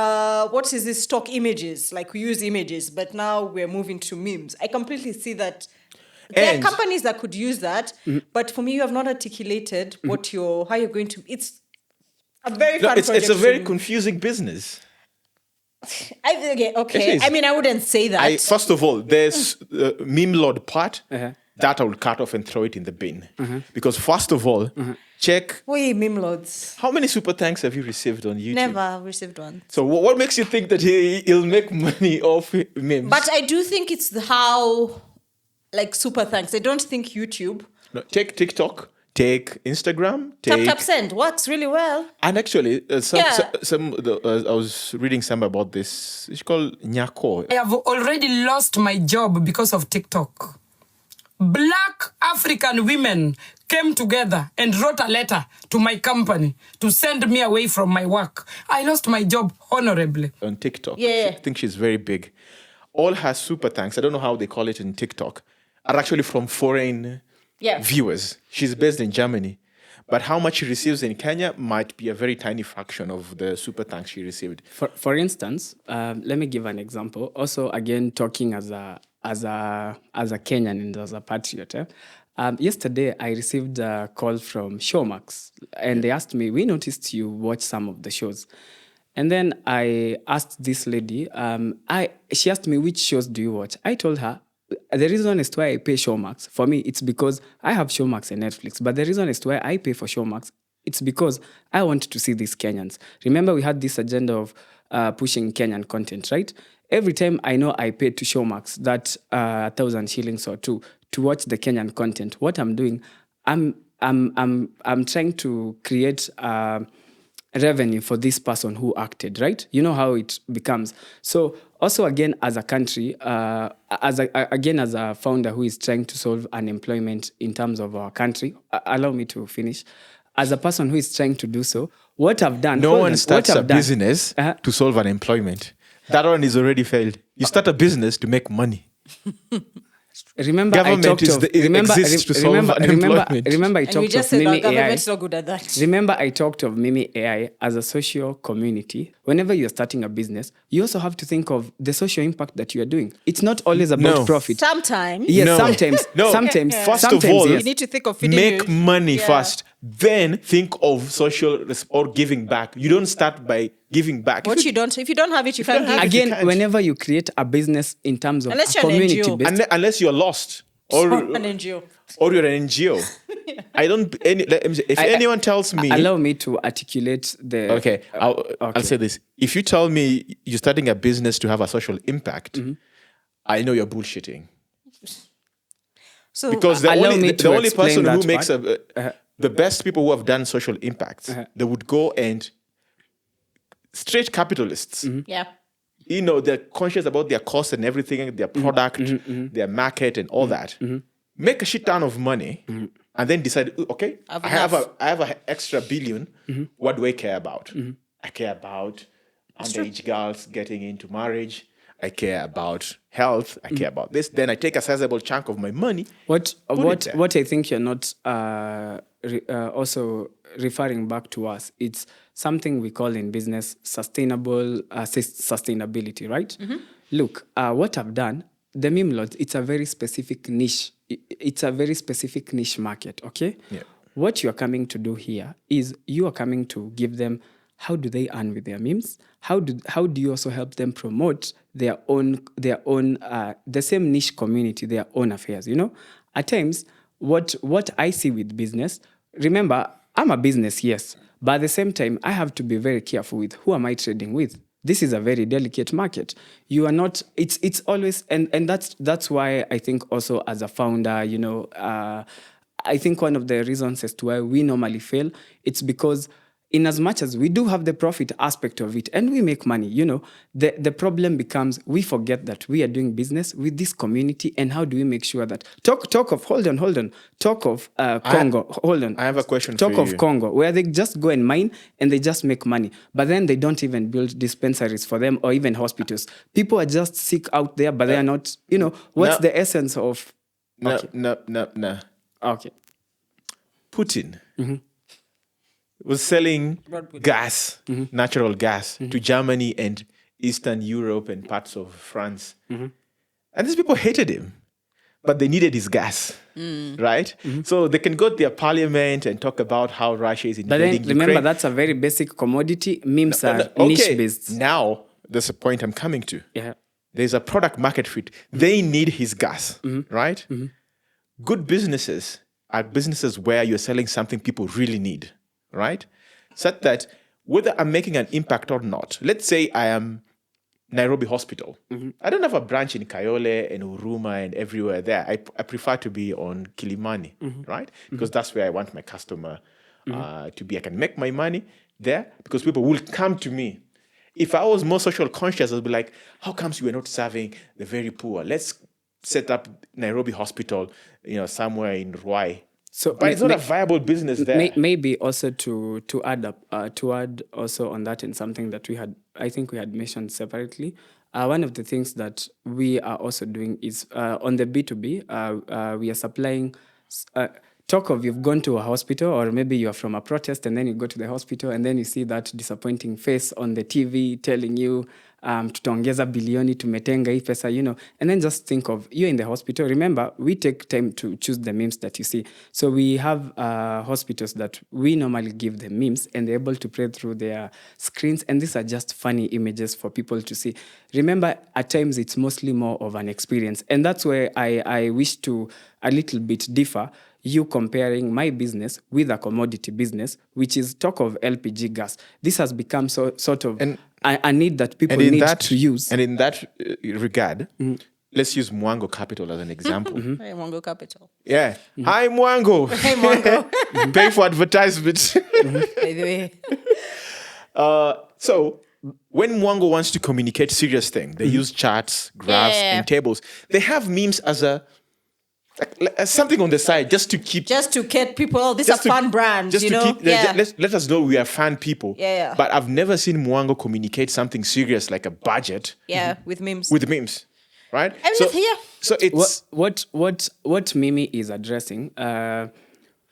what is this, stock images? Like we use images, but now we're moving to memes. I completely see that. There are companies that could use that, but for me, you have not articulated how you're going to, A very No, fun project. it's a very to- confusing business. okay. is. I mean, I wouldn't say that. First of all, there's Memelord part Uh-huh. that I will cut off and throw it in the bin. Because first of all, check We Memelords. how many super thanks have you received on YouTube? Never received one. So what makes you think that he'll make money off memes? But I do think it's how, like, super thanks. I don't think YouTube. No, take TikTok, take Instagram, take Tap send works really well. and actually Yeah. I was reading some about this. It's called Nyako. I have already lost my job because of TikTok. Black African women came together and wrote a letter to my company to send me away from my work. I lost my job honorably. On TikTok. Yeah. I think she's very big. All her super thanks, I don't know how they call it in TikTok, are actually from foreign Yeah. viewers. She's based in Germany. But how much she receives in Kenya might be a very tiny fraction of the super thanks she received. For instance, let me give an example. Also, again, talking as a Kenyan and as a patriot. Yesterday, I received a call from Showmax, and they asked me, "We noticed you watch some of the shows." And then I asked this lady, she asked me, "Which shows do you watch?" I told her, the reason as to why I pay Showmax, for me, it's because I have Showmax and Netflix. But the reason as to why I pay for Showmax, it's because I want to see these Kenyans. Remember, we had this agenda of pushing Kenyan content, right? Every time I know I pay to Showmax that 1,000 shillings or two to watch the Kenyan content, what I'm doing, I'm trying to create revenue for this person who acted, right? You know how it becomes. So also, again, as a country, as a founder who is trying to solve unemployment in terms of our country, allow me to finish. As a person who is trying to do so, what I've done... No one starts a business to solve unemployment. That one is already failed. You start a business to make money. Remember, Government I talked is of the- exists to solve unemployment. Remember, I And we talked just of said our Memey.ai. government's not good at that. Remember, I talked of Memey.ai as a social community. Whenever you're starting a business, you also have to think of the social impact that you are doing. It's not always about No. profit. Sometimes. Yes, No. sometimes. No. Sometimes. First of sometimes, all, yes. You need to think of feeding make you. money Yeah. first, then think of social or giving back. You don't start by giving back. If you don't have it, you can't don't have give. it, you Again, can't. whenever you create a business in terms of Unless a you're an community NGO. based, Unless you're lost or An NGO. or you're an NGO. I don't. If anyone tells me, allow me to articulate the. okay, I'll say this. If you tell me you're starting a business to have a social impact, I know you're bullshitting. So Because the Allow only, me the to only explain person who that makes part. the best people who have done social impacts, they would go and straight capitalists. yeah. You know, they're conscious about their cost and everything, their product, their market, and all that. Make a shit ton of money, and then decide, okay, I've I have enough. an extra billion. What do I care about? I care about underage girls getting into marriage. I care about health. I care about this. Then I take a sizable chunk of my money. What it there. I think you're not also referring back to us, it's something we call in business sustainability, right? Look, what I've done, the Memelords, it's a very specific niche. It's a very specific niche market, okay? Yeah. What you are coming to do here is you are coming to give them, how do they earn with their memes? How do you also help them promote their own the same niche community, their own affairs, you know? At times, what I see with business, remember, I'm a business, yes, but at the same time, I have to be very careful with who am I trading with. This is a very delicate market. You are not, it's always, and that's why I think also as a founder, you know, I think one of the reasons as to why we normally fail, it's because in as much as we do have the profit aspect of it and we make money, you know, the problem becomes we forget that we are doing business with this community, and how do we make sure that talk of hold on talk of Congo, hold on, I have a question talk for of you. Congo, where they just go and mine and they just make money, but then they don't even build dispensaries for them or even hospitals. People are just sick out there, but they are not, you know, what's No. the essence of No. okay. Putin was selling gas, natural gas, to Germany and Eastern Europe and parts of France. And these people hated him. but they needed his gas, right? So they can go to their parliament and talk about how Russia is But then invading remember, Ukraine. that's a very basic commodity. Memes are Okay, niche-based. now there's a point I'm coming to. Yeah. There's a product market fit. They need his gas, right? Good businesses are businesses where you're selling something people really need, right? Such that whether I'm making an impact or not, let's say I am Nairobi Hospital. I don't have a branch in Kayole and Huruma and everywhere there. I prefer to be on Kilimani, right? Because that's where I want my customer to be. I can make my money there because people will come to me. If I was more social conscious, I'd be like, how comes you are not serving the very poor? Let's set up Nairobi Hospital, somewhere in Ruai. So, But it's not a viable business there. Maybe also to add also on that, and something that I think we had mentioned separately. One of the things that we are also doing is on the B2B, we are supplying. Talk of you've gone to a hospital, or maybe you're from a protest and then you go to the hospital and then you see that disappointing face on the TV telling you tutaongeza bilioni tumetenga hii pesa, and then just think of you in the hospital. Remember, we take time to choose the memes that you see. So we have hospitals that we normally give them memes and they're able to play through their screens, and these are just funny images for people to see. Remember, at times it's mostly more of an experience, and that's where I wish to a little bit differ. You comparing my business with a commodity business, which is talk of LPG gas. This has become sort of a need that people need to use. And in that regard, let's use Mwango Capital as an example. Hey, Mwango Capital. Yeah. Hi, Mwango. Hey, Mwango. Pay for advertisements. By the way. So when Mwango wants to communicate serious thing, they use charts, graphs, and tables. They have memes as something on the side just to get people. Oh, these are fun brands, let us know we are fun people. Yeah. But I've never seen Mwango communicate something serious like a budget. Yeah, with memes. With memes, right? So it's what Mimi is addressing.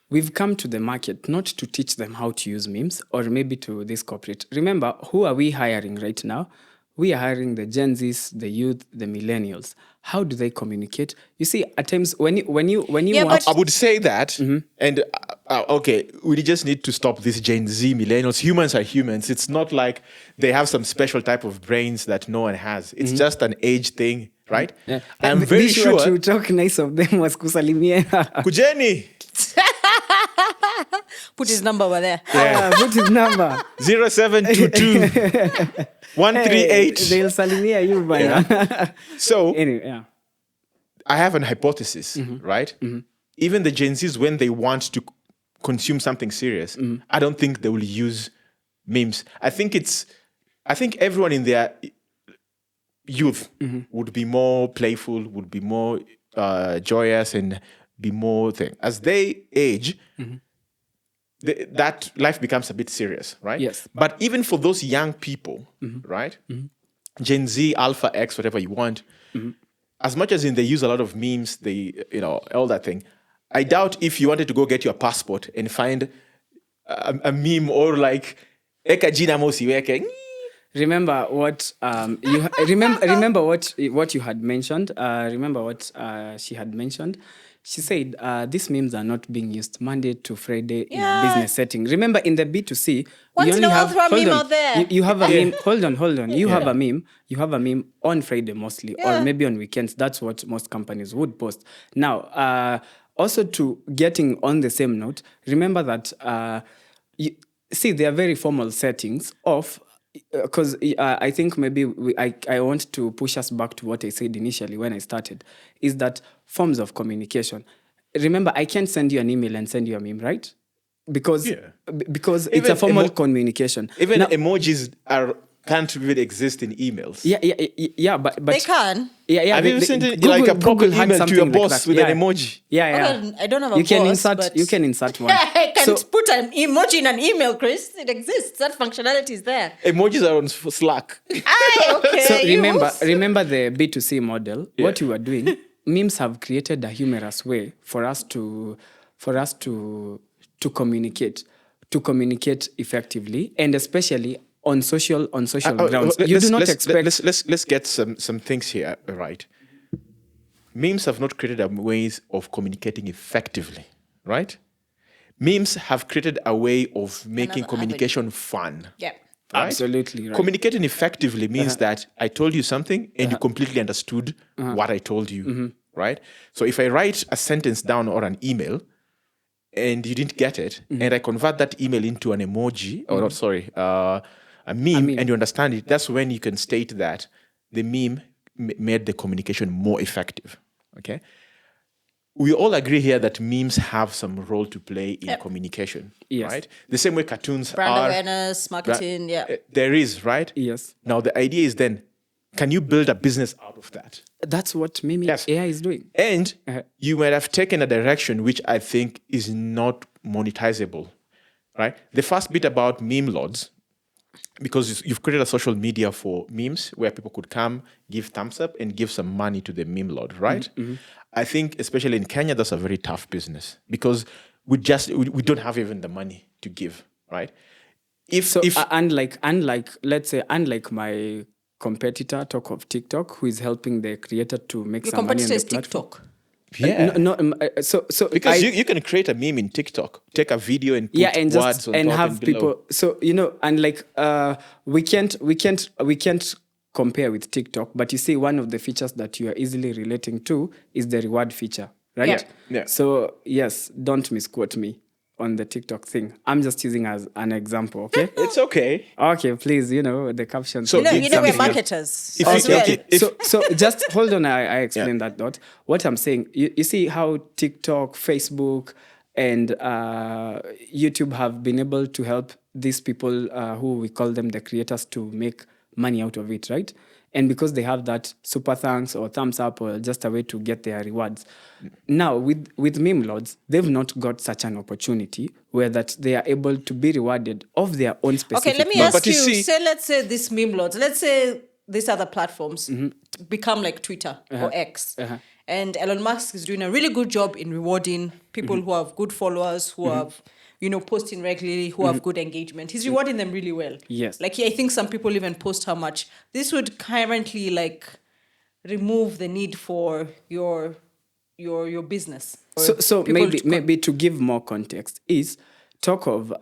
We've come to the market not to teach them how to use memes, or maybe to this corporate. Remember, who are we hiring right now? We are hiring the Gen Zs, the youth, the millennials. How do they communicate? You see, at times when you want... I would say that, and okay, we just need to stop this Gen Z millennials. Humans are humans. It's not like they have some special type of brains that no one has. It's just an age thing, right? Yeah. I'm very sure... to talk nice of them was kusalimia. Kujeni! Put his number over there. Yeah, put his number. 0722 138. They'll salimia you by now. So, anyway, I have an hypothesis, right? Even the Gen Zs, when they want to consume something serious, I don't think they will use memes. I think everyone in their youth would be more playful, would be more joyous, and be more thing. As they age, that life becomes a bit serious, right? Yes. But even for those young people, right? Gen Z, Alpha X, whatever you want, as much as they use a lot of memes, all that thing, I doubt if you wanted to go get your passport and find a meme or like Eka jina mosi weke. Remember what you remember what you had mentioned. Remember what she had mentioned. She said these memes are not being used Monday to Friday in a business setting. Remember, in the B2C, once in a while, throw a meme out there. You have a meme. Hold on. You have a meme. You have a meme on Friday mostly, or maybe on weekends. That's what most companies would post. Now, also to getting on the same note, remember that there are very formal settings of. Because I think maybe I want to push us back to what I said initially when I started, is that forms of communication. Remember, I can't send you an email and send you a meme, right? Because it's a formal communication. Even emojis can't really exist in emails. Yeah, but they can. Yeah. Have you sent like a proper email to your boss with an emoji? Yeah. Okay, I don't have a boss. You can insert one. I can put an emoji in an email, Chris. It exists. That functionality is there. Emojis are on Slack. Okay. So remember the B2C model. Yeah. What you are doing, memes have created a humorous way for us to communicate effectively, and especially on social grounds. You do not expect. Let's get some things here right. memes have not created a ways of communicating effectively, right? Memes have created a way of making communication fun. Yeah. Right? Absolutely right. Communicating effectively means that I told you something and you completely understood what I told you, right? So if I write a sentence down or an email and you didn't get it, and I convert that email into an emoji, or not, sorry, a meme, and you understand it, that's when you can state that the meme made the communication more effective, okay? We all agree here that memes have some role to play in communication, Yes. right? The same way cartoons Brand are. awareness, marketing, There is, right? Yes. Now, the idea is then, can you build a business out of that? That's what Memey.ai is doing. And you might have taken a direction which I think is not monetizable, right? The first bit about Memelords, because you've created a social media for memes where people could come, give thumbs up, and give some money to the Memelord, right? I think, especially in Kenya, that's a very tough business because we don't have even the money to give, right? Unlike my competitor, Talk of TikTok, who is helping the creator to make Your some money on competitor the is platform. TikTok. So because you can create a meme in TikTok, take a video and put and words just on and top have and below. people. So we can't compare with TikTok. But you see, one of the features that you are easily relating to is the reward feature, right? Yeah. So yes, don't misquote me on the TikTok thing. I'm just using as an example, okay? It's okay. Okay, please, the caption. So You know, It's we're something else. marketers. If as you- well. okay, So just hold on. I explained that dot. What I'm saying, you see how TikTok, Facebook, and YouTube have been able to help these people who we call them the creators to make money out of it, right? And because they have that super thanks or thumbs up or just a way to get their rewards. Now, with Memelords, they've not got such an opportunity where that they are able to be rewarded of their own specific. Okay, let me But ask you you. see- Let's say this Memelords. Let's say these other platforms become like Twitter or X. And Elon Musk is doing a really good job in rewarding people who have good followers, who have, posting regularly, who have good engagement. He's rewarding them really well. Yes. Like, I think some people even post how much. This would currently, remove the need for your business. So People maybe to give more context is talk of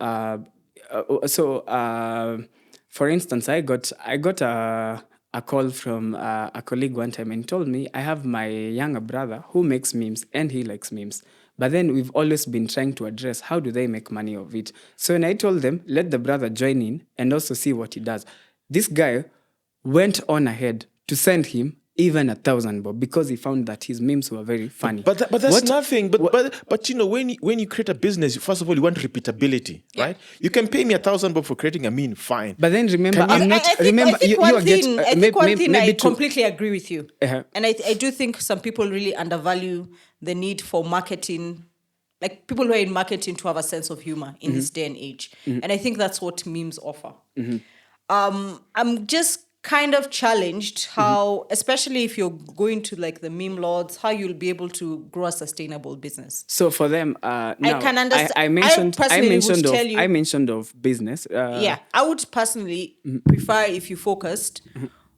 for instance, I got a call from a colleague one time and told me I have my younger brother who makes memes and he likes memes. But then we've always been trying to address how do they make money of it. So when I told them, let the brother join in and also see what he does. This guy went on ahead to send him even 1,000 bob because he found that his memes were very funny. But that's nothing. But when you create a business, first of all, you want repeatability, right? You can pay me 1,000 bob for creating a meme, fine. But then remember, I'm not. I remember, think you one are thing, getting. I think one thing I to- completely agree with you. Uh-huh. And I do think some people really undervalue the need for marketing, like people who are in marketing to have a sense of humor in this day and age. And I think that's what memes offer. I'm just kind of challenged how, especially if you're going to like the Memelords, how you'll be able to grow a sustainable business. So for them, now, can understand- I mentioned. I personally would tell you- I mentioned of business. Yeah, I would personally prefer if you focused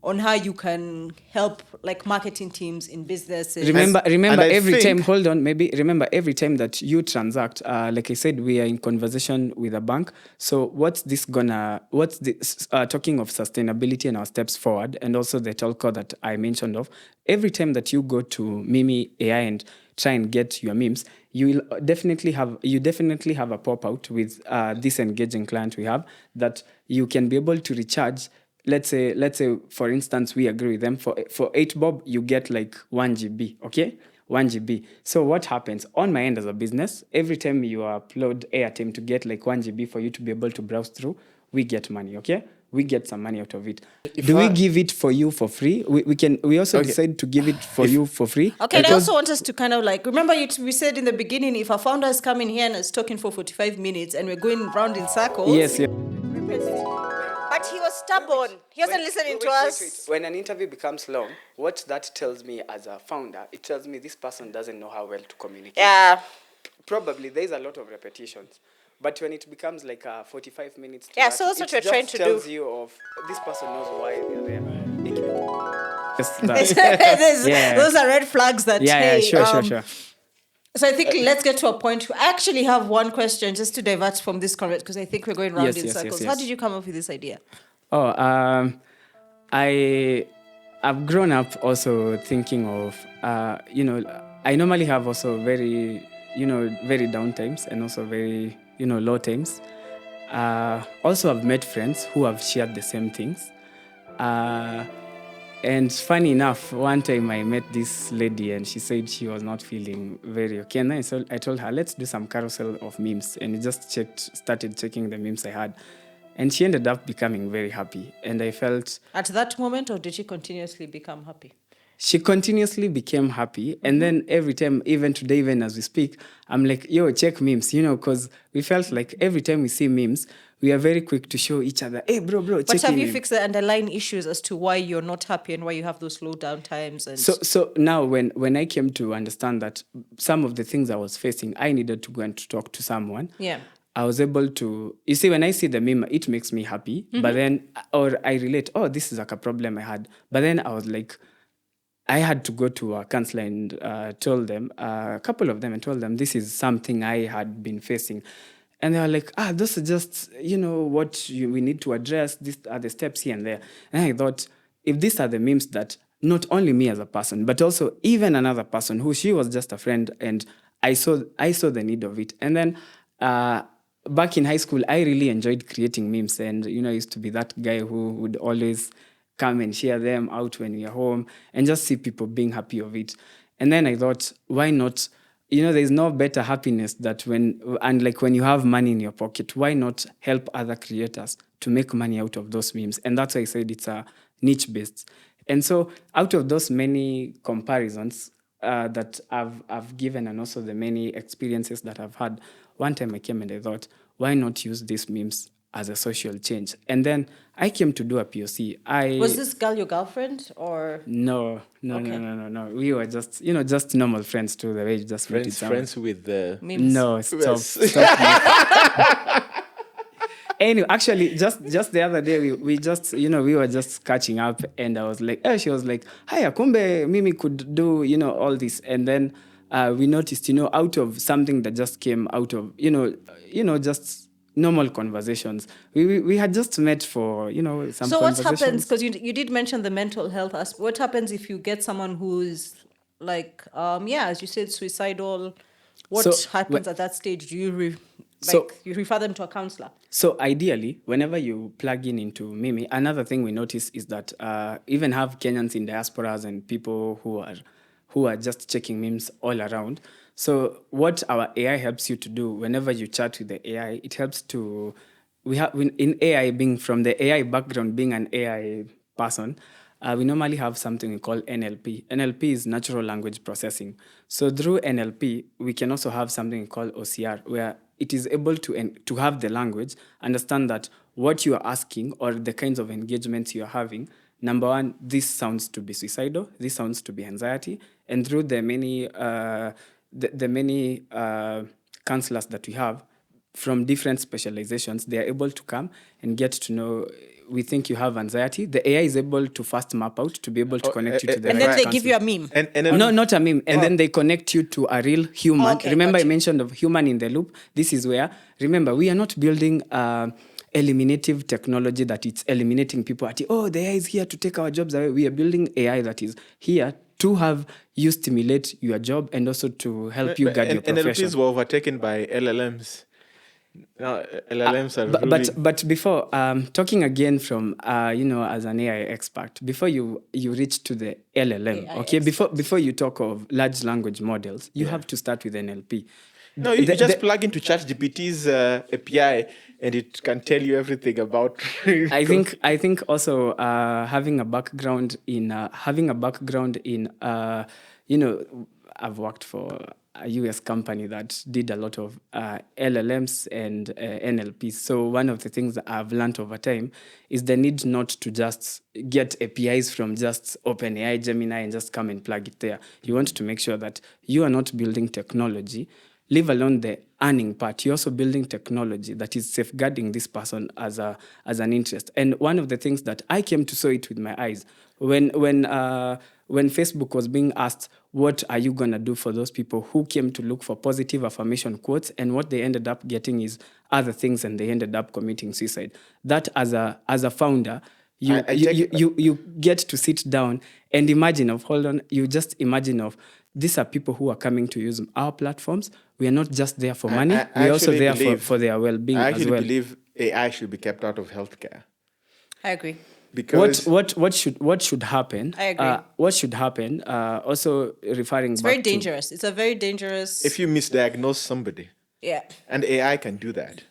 on how you can help like marketing teams in businesses. Remember and I every think- time. Hold on, maybe remember every time that you transact. Like I said, we are in conversation with a bank. So what's this talking of sustainability and our steps forward, and also the telco that I mentioned of. Every time that you go to Memey.ai and try and get your memes, you definitely have a pop out with this engaging client we have that you can be able to recharge. Let's say, for instance, we agree with them for 8 bob, you get like 1 GB, okay? 1 GB. So what happens on my end as a business, every time you upload airtime to get like 1 GB for you to be able to browse through, we get money, okay? We get some money out of it. We give it for you for free? We also decide to give it for you for free. Okay, and I also want us to kind of like, remember we said in the beginning, if a founder is coming here and is talking for 45 minutes and we're going round in circles. Yes, yeah. But he was stubborn. He wasn't listening to us. When an interview becomes long, what that tells me as a founder, it tells me this person doesn't know how well to communicate. Yeah. Probably there's a lot of repetitions. But when it becomes like 45 minutes to Yeah, that, so that's what it we're trying just to tells do. you of this person knows why they're there. Just that. Yeah. Those are red flags that Yeah, hey, sure. So I think let's get to a point. I actually have one question just to divert from this conversation because I think we're going round in circles. How did you come up with this idea? Oh, I've grown up also thinking of, I normally have also very down times and also very, low times. Also, I've met friends who have shared the same things. And funny enough, one time I met this lady and she said she was not feeling very okay. And then I told her, let's do some carousel of memes. And I just started checking the memes I had. And she ended up becoming very happy. And I felt... At that moment, or did she continuously become happy? She continuously became happy. Mm-hmm. And then every time, even today, even as we speak, I'm like, yo, check memes, because we felt like every time we see memes, we are very quick to show each other, hey, bro, check. But have you fixed the underlying issues as to why you're not happy and why you have those slow down times? And So now when I came to understand that some of the things I was facing, I needed to go and to talk to someone. Yeah. I was able to, you see, when I see the meme, it makes me happy. Mm-hmm. But then, or I relate, oh, this is like a problem I had. But then I was like, I had to go to a counselor and told them, a couple of them, and told them this is something I had been facing. And they were like, those are just, what we need to address. These are the steps here and there. And I thought, if these are the memes that not only me as a person, but also even another person who she was just a friend, and I saw the need of it. And then back in high school, I really enjoyed creating memes. And, I used to be that guy who would always come and share them out when we are home and just see people being happy of it. And then I thought, why not? There's no better happiness that when you have money in your pocket, why not help other creators to make money out of those memes? And that's why I said it's a niche based. And so out of those many comparisons that I've given, and also the many experiences that I've had, one time I came and I thought, why not use these memes as a social change? And then I came to do a POC. Was this girl your girlfriend or? No. We were just, just normal friends too, the way you just friends with the memes. No, stop. Anyway, actually, just the other day, we just, we were just catching up, and I was like, she was like, hi, kumbe Mimi could do, all this. And then we noticed, out of something that just came out of, just normal conversations. We had just met for, some So what conversations. happens, because you did mention the mental health aspect, what happens if you get someone who's like, as you said, suicidal? What happens at that stage? Do you you refer them to a counselor? So ideally, whenever you plug into Mimi, another thing we notice is that even have Kenyans in diasporas and people who are just checking memes all around. So what our AI helps you to do whenever you chat with the AI, it helps to, in AI, being from the AI background, being an AI person, we normally have something we call NLP. NLP is natural language processing. So through NLP, we can also have something called OCR, where it is able to have the language, understand that what you are asking or the kinds of engagements you are having, number one, this sounds to be suicidal, this sounds to be anxiety, and through the many counselors that we have from different specializations, they are able to come and get to know, we think you have anxiety. The AI is able to first map out to be able to connect you to the and right then they counselor. give you a meme. No, not a meme. And then they connect you to a real human. Okay, remember, I gotcha. mentioned of human in the loop. This is where, remember, we are not building eliminative technology that it's eliminating people. The AI is here to take our jobs away. We are building AI that is here to have you stimulate your job and also to help you guide your profession. NLPs were overtaken by LLMs. Now, LLMs are really... But before, talking again from, as an AI expert, before you reach to the LLM, AI before you talk of large language models, you have to start with NLP. No, you just plug into ChatGPT's API and it can tell you everything about... I think also having a background in, I've worked for a US company that did a lot of LLMs and NLPs. So one of the things that I've learned over time is the need not to just get APIs from just OpenAI, Gemini, and just come and plug it there. You want to make sure that you are not building technology leave alone the earning part. You're also building technology that is safeguarding this person as an interest. And one of the things that I came to saw it with my eyes when Facebook was being asked, what are you going to do for those people who came to look for positive affirmation quotes, and what they ended up getting is other things, and they ended up committing suicide. That as a founder, you get to sit down and imagine these are people who are coming to use our platforms. We are not just there for money. We're also there for their well-being as well. I actually believe AI should be kept out of healthcare. I agree. Because what should happen? I agree. What should happen? Also referring It's back very dangerous. It's a very dangerous. if you misdiagnose somebody, Yeah. and AI can do that.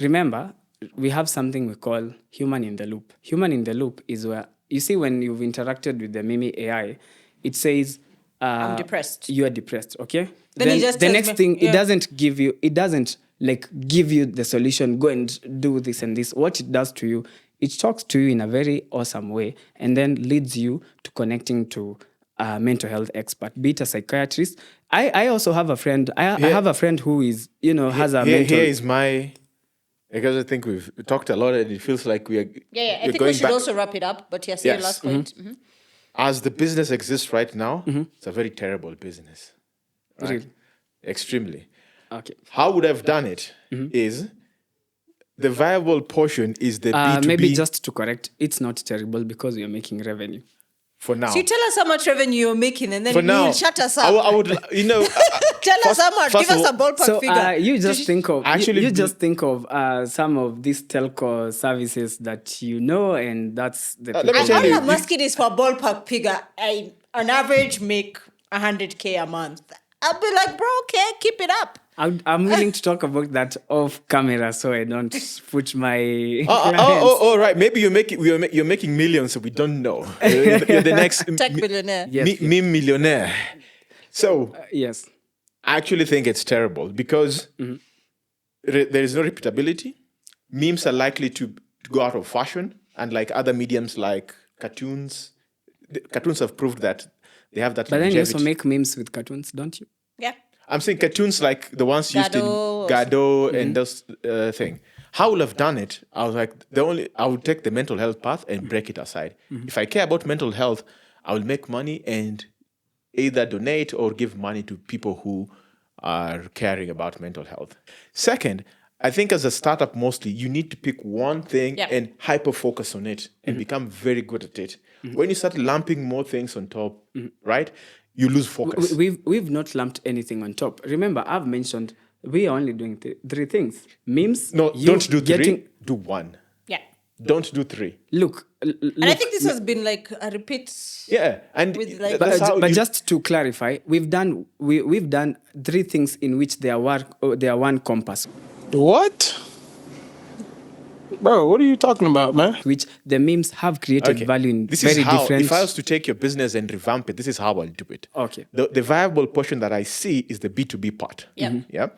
Remember, we have something we call human in the loop. Human in the loop is where, you see, when you've interacted with the Memey.ai, it says, I'm depressed. You are depressed, okay? Then he just the tells next me- thing, yeah. it doesn't give you the solution, go and do this and this. What it does to you, it talks to you in a very awesome way, and then leads you to connecting to a mental health expert, be it a psychiatrist. I also have a friend, I have a friend who is, has a mental... Here is my... Because I think we've talked a lot, and it feels like we are. Yeah. I we're think going we should back. also wrap it up. But yes, your Yes. last point. Mhm. As the business exists right now, it's a very terrible business. Right? Really? Extremely. Okay. How would I have done it is the viable portion is the B2B Maybe just to correct, it's not terrible because you're making revenue. for now. So you tell us how much revenue you're making, and then For you now, will shut us up. I would, Tell us how much. first Give of us a all- ballpark So figure. you just think of Actually, you just think of some of these telco services that and that's the let me people- tell All you, I'm asking is for a ballpark figure. I, on average, make 100K a month. I'll be like, bro, okay, keep it up. I'm willing to talk about that off camera so I don't put my oh, right. Maybe you're making millions, so we don't know. You're the next Tech billionaire. Yes. meme millionaire. So Yes. I actually think it's terrible because there is no repeatability. Memes are likely to go out of fashion, and like other mediums like cartoons, cartoons have proved that they have that But then you longevity. also make memes with cartoons, don't you? Yeah. I'm saying cartoons like the ones used in Gado. Gado and those thing. How I would have done it, I was like, I would take the mental health path and break it aside. If I care about mental health, I will make money and either donate or give money to people who are caring about mental health. Second, I think as a startup, mostly, you need to pick one thing Yeah. and hyper-focus on it and become very good at it. When you start lumping more things on top, right, you lose focus. We've not lumped anything on top. Remember, I've mentioned we are only doing three things: memes. No, you don't do getting, three, do one. Yeah. Don't do three. Look, And I think this has been like a repeat. Yeah, and With, like- that's how but you- just to clarify, we've done three things in which they are one compass, What? Bro, what are you talking about, man? which the memes have created Okay. value in This very is how, different. if I was to take your business and revamp it, this is how I'll do it. Okay. The viable portion that I see is the B2B part. Yeah. Yeah.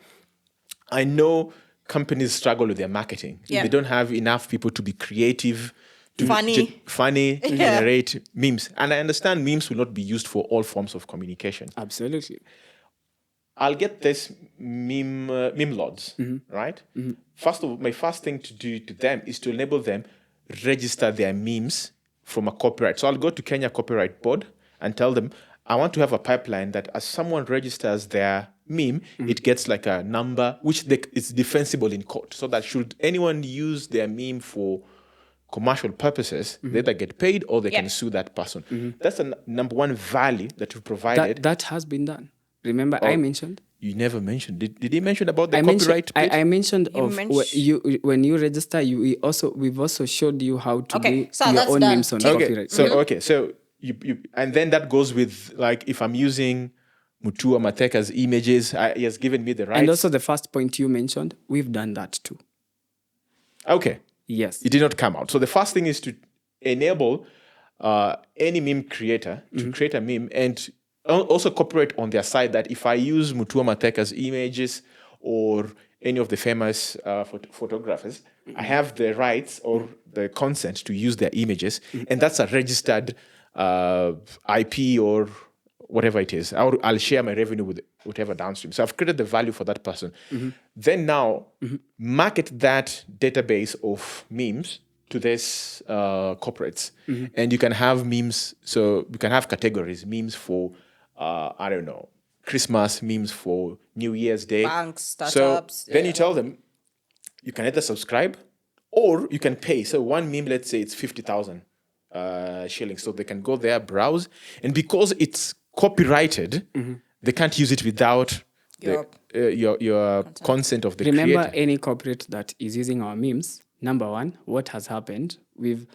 I know companies struggle with their marketing. Yeah. They don't have enough people to be creative, to Funny. to generate memes. And I understand memes will not be used for all forms of communication. Absolutely. I'll get this Memelords, right? First of all, my first thing to do to them is to enable them register their memes from a copyright. So I'll go to Kenya Copyright Board and tell them, I want to have a pipeline that as someone registers their meme, it gets like a number which is defensible in court. So that should anyone use their meme for commercial purposes, they either get paid or they can sue that person. That's the number one value that we provided. That has been done. Remember, I mentioned. You never mentioned. Did he mention about the I copyright? mentioned. I mentioned You of mentioned- when you register, we've also showed you how to Okay, do so your that's own done. memes on Okay, copyright. so you and then that goes with like if I'm using Mutua Mateka's images, he has given me the rights. And also the first point you mentioned, we've done that too. Okay, Yes. it did not come out. So the first thing is to enable any meme creator to create a meme and also cooperate on their side that if I use Mutua Mateka's images or any of the famous photographers, I have the rights or the consent to use their images, and that's a registered IP or whatever it is. I'll share my revenue with whatever downstream. So I've created the value for that person. Then now market that database of memes to this corporates. And you can have memes. So you can have categories, memes for, I don't know, Christmas, memes for New Year's Day. Banks, startups. So then you tell them, you can either subscribe or you can pay. So one meme, let's say it's 50,000 shillings. So they can go there, browse. And because it's copyrighted, they can't use it without your consent of the Remember, creator. any corporate that is using our memes, number one, what has happened? We've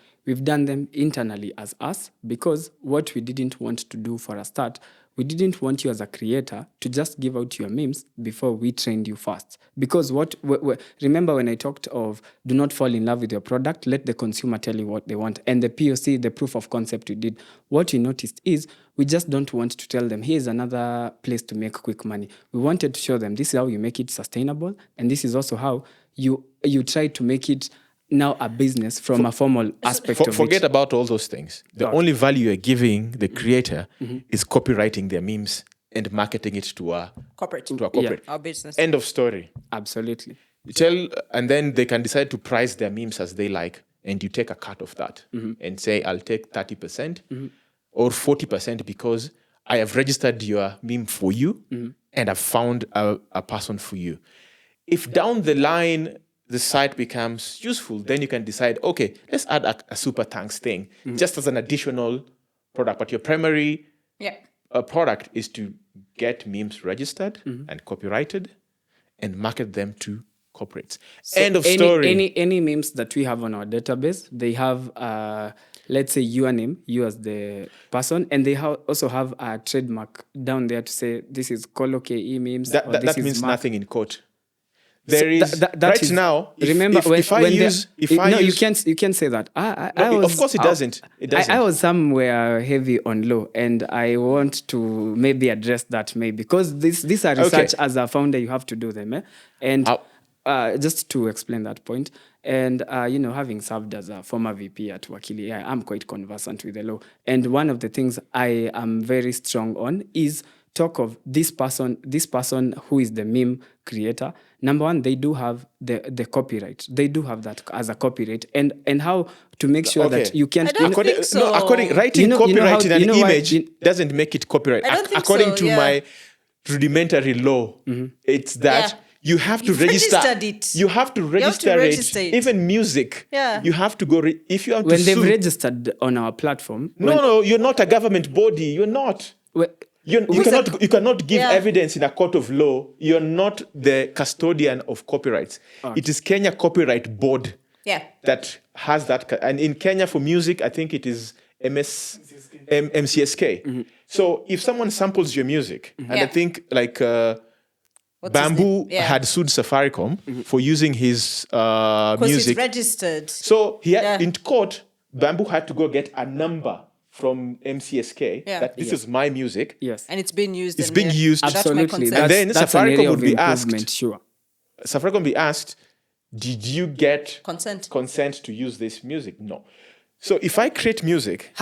done them internally as us, because what we didn't want to do for a start, we didn't want you as a creator to just give out your memes before we trained you first. Because remember when I talked of do not fall in love with your product, let the consumer tell you what they want. And the POC, the proof of concept we did, what we noticed is we just don't want to tell them, here's another place to make quick money. We wanted to show them this is how you make it sustainable. And this is also how you try to make it now a business from a formal aspect of it. Forget about all those things. The only value you're giving the creator is copywriting their memes and marketing it to a Corporate. corporate. Our business. End of story. Absolutely. You tell, and then they can decide to price their memes as they like, and you take a cut of that and say, I'll take 30% or 40% because I have registered your meme for you and I've found a person for you. If down the line the site becomes useful, then you can decide, okay, let's add a super thanks thing just as an additional product. But your primary product is to get memes registered and copyrighted and market them to corporates. So End of story. Any memes that we have on our database, they have, let's say, your name, you as the person, and they also have a trademark down there to say this is Colo KE memes. That means Mark. nothing in quote. There is right is, now. Remember, you can't say that. Of course, it doesn't. It doesn't. I was somewhere heavy on low, and I want to maybe address that because these are research as a founder you have to do them, and just to explain that point. And having served as a former VP at Wakili, I'm quite conversant with the law. And one of the things I am very strong on is talk of this person who is the meme creator. Number one, they do have the copyright. They do have that as a copyright, and how to make sure that you can't. I don't think so. Writing copyright in an image doesn't make it copyright. I don't think according so, to my rudimentary law, it's that you have to register it. You have to register it. Even music. Yeah. You have to go if you have when to they've sue. registered on our platform. No, you're not a government body. You're not. You cannot give evidence in a court of law. You're not the custodian of copyrights. It is Kenya Copyright Board that has that. And in Kenya for music, I think it is MCSK. So if someone samples your music, and I think like Bamboo had sued Safaricom for using his music. It's registered. So in court, Bamboo had to go get a number from MCSK that this is my music. Yes. And it's being used. It's being used. Absolutely. And then that's an Safaricom area would of be asked. Sure. Safaricom would be asked, did you get consent to use this music? No. So if I create music.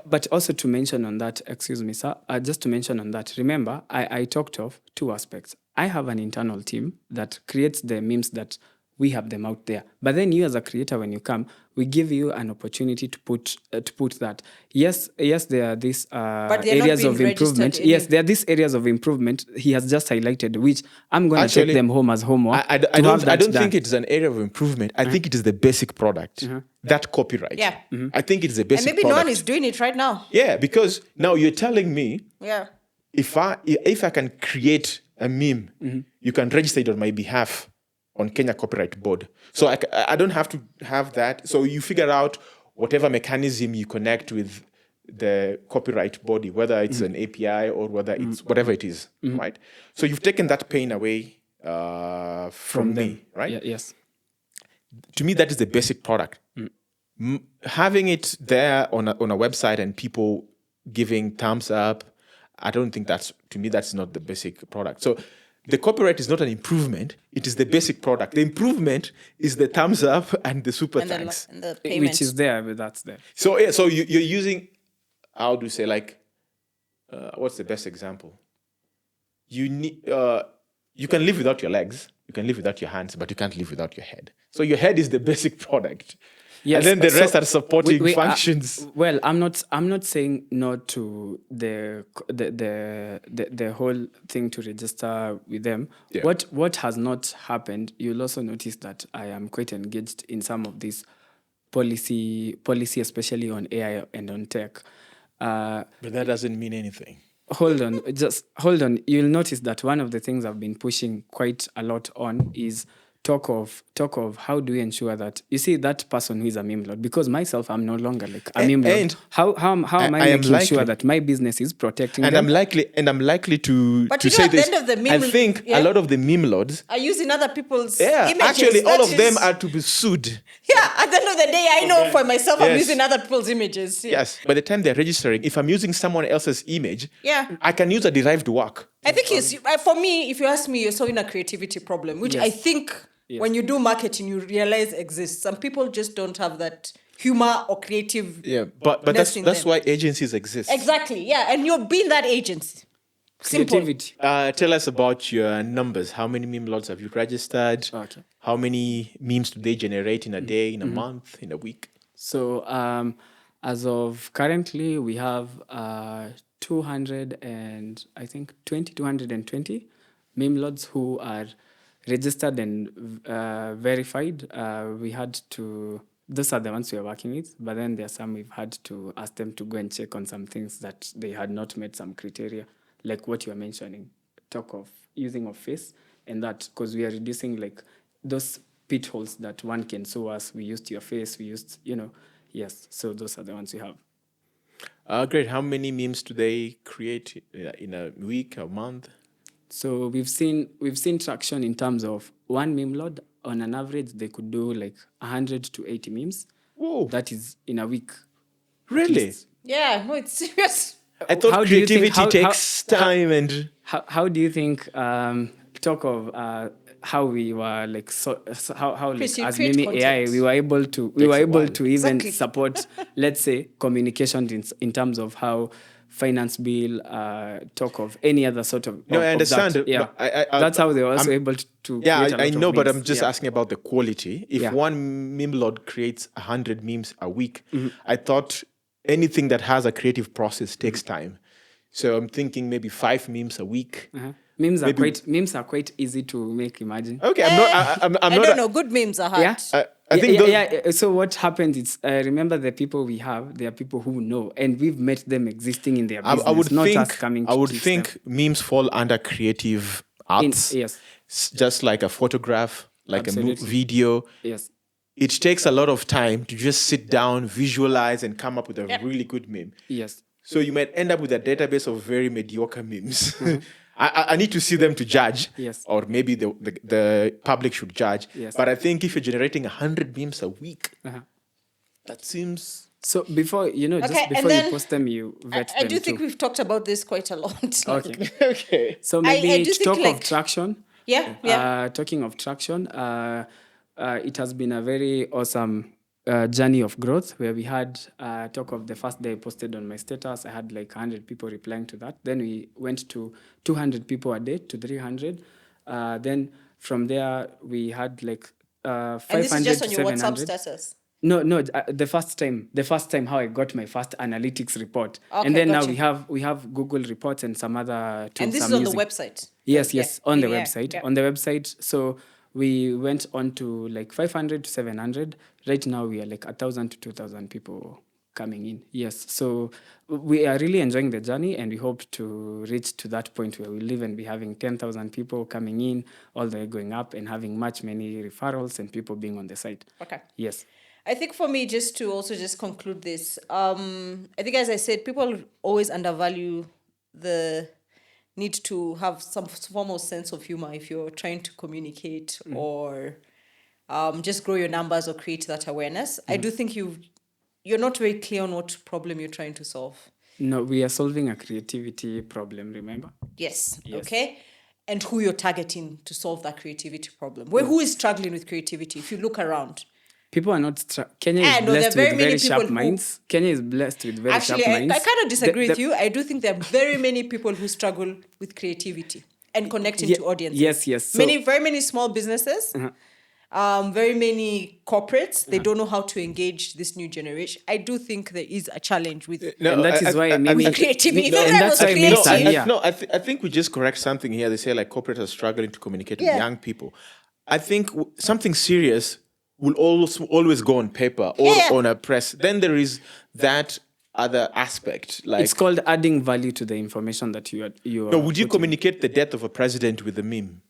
But also to mention on that, excuse me, sir, just to mention on that, remember, I talked of two aspects. I have an internal team that creates the memes that we have them out there. But then you as a creator, when you come, we give you an opportunity to put that. Yes, there are these areas of improvement. Yes, there are these areas of improvement he has just highlighted, which I'm going to take them home as homework. I don't think it's an area of improvement. I think it is the basic product. That copyright. Yeah. I think it's the basic and maybe product. no one is doing it right now. Yeah, because now you're telling me if I can create a meme, you can register it on my behalf on Kenya Copyright Board. So I don't have to have that. So you figure out whatever mechanism you connect with the copyright body, whether it's an API or whether it's whatever it is, right? So you've taken that pain away from me, right? Yes. To me, that is the basic product. Having it there on a website and people giving thumbs up, I don't think that's not the basic product. So the copyright is not an improvement. It is the basic product. The improvement is the thumbs up and the super thanks. And the payment. Which is there, but that's there. So you're using, how do you say, like what's the best example? You need you can live without your legs, you can live without your hands, but you can't live without your head. So your head is the basic product. Yes, and then the so rest are supporting we functions. Well, I'm not saying no to the whole thing to register with them. Yeah. What has not happened? You'll also notice that I am quite engaged in some of this policy, especially on AI and on tech. But that doesn't mean anything. Hold on, just hold on. You'll notice that one of the things I've been pushing quite a lot on is talk of how do we ensure that, you see, that person who is a meme lord, because myself, I'm no longer like a meme lord. And How am I making sure that my business is protecting and them? I'm likely to But to you know, say at the this. end of the I meme- think yeah. a lot of the meme lords, Are using other people's yeah, images. actually all That of them is- are to be sued. Yeah, at the end of the day, I know for myself, I'm Yes. using other people's images. Yeah. Yes. By the time they're registering, if I'm using someone else's image, Yeah. I can use a derived work. I think for me, if you ask me, you're solving a creativity problem, which Yes. I think when you do marketing, you realize exists. Some people just don't have that humor or creative. Yeah, but Nest in that's them. why agencies exist. Exactly. Yeah, and you're being that agency. Simple. Creativity. Tell us about your numbers. How many meme lords have you registered? Okay. How many memes do they generate in a day, in a month, in a week? So as of currently, we have 200 and I think 220 meme lords who are registered and verified. We had to, those are the ones we are working with, but then there are some we've had to ask them to go and check on some things that they had not met some criteria, like what you are mentioning, talk of using of face and that, because we are reducing like those pitholes that one can sue us. We used your face, we used, yes. So those are the ones we have. Great. How many memes do they create in a week, a month? So we've seen traction in terms of one meme lord. On an average, they could do like 100 to 80 memes. Whoa. That is in a week. at Really? least. Yeah, no, it's serious. I thought How do you think- creativity how- takes time and... How do you think talk of how we were like how like, Chris, you as create Memey.ai content. we were able to even Exactly. support, let's say, communication in terms of how finance bill, talk of any other sort of No, I of understand. that. Yeah, But that's how they were also I'm- able to Yeah, create a lot I of know, but memes. I'm just Yeah. asking about the quality. If Yeah. one meme lord creates 100 memes a week, I thought anything that has a creative process takes time. So I'm thinking maybe 5 memes a week. Uh-huh. Memes Maybe- are quite easy to make. Imagine. Okay, I'm I not. don't know. Good memes are hard. Yeah. I think those- yeah. So what happens is, remember the people we have. They are people who know, and we've met them existing in their business. I would not think. us coming. I to would teach think them. memes fall under creative arts. Yes. Just like a photograph, like Absolutely. a video. Yes. It takes a lot of time to just sit down, visualize, and come up with a really good meme. Yes. So you might end up with a database of very mediocre memes. I need to see them to judge. Yes. Or maybe the public should judge. Yes. But I think if you're generating 100 memes a week, Uh-huh. that seems... So before Okay, just and before then you post them, you vet I them do think too. we've talked about this quite a lot. Okay. Okay. So I maybe do to think, talk like- of traction. Yeah. Talking of traction, it has been a very awesome journey of growth where we had talk of the first day I posted on my status. I had like 100 people replying to that. Then we went to 200 people a day to 300. Then from there we had like 500 And this is just to on your WhatsApp 700. status. No, the first time how I got my first analytics report, Okay, and then gotcha. now we have Google reports and some other tools. And this is I'm on the using. website. Yes, on the Yeah, website. yeah. On the website. So we went on to like 500 to 700. Right now we are like 1,000 to 2,000 people coming in. Yes. So we are really enjoying the journey, and we hope to reach to that point where we live and be having 10,000 people coming in, all the way going up, and having many referrals and people being on the site. Okay. Yes. I think for me, just to also just conclude this, I think, as I said, people always undervalue the need to have some form of sense of humor if you're trying to communicate or just grow your numbers or create that awareness. I do think you're not very clear on what problem you're trying to solve. No, we are solving a creativity problem, remember? Yes. Yes. Okay. And who you're targeting to solve that creativity problem. Who is struggling with creativity? If you look around, People are not. Kenya is blessed with very sharp minds. Kenya is blessed with very sharp minds. I kind of disagree with you. I do think there are very many people who struggle with creativity and connecting to audiences. Yes. So, very many small businesses. Very many corporates, they don't know how to engage this new generation. I do think there is a challenge with and that is why creativity. I think we just correct something here. They say like corporates are struggling to communicate with young people. I think something serious will always go on paper or on a press. Then there is that other aspect. Like it's called adding value to the information that you are. No, would you communicate the death of a president with a meme?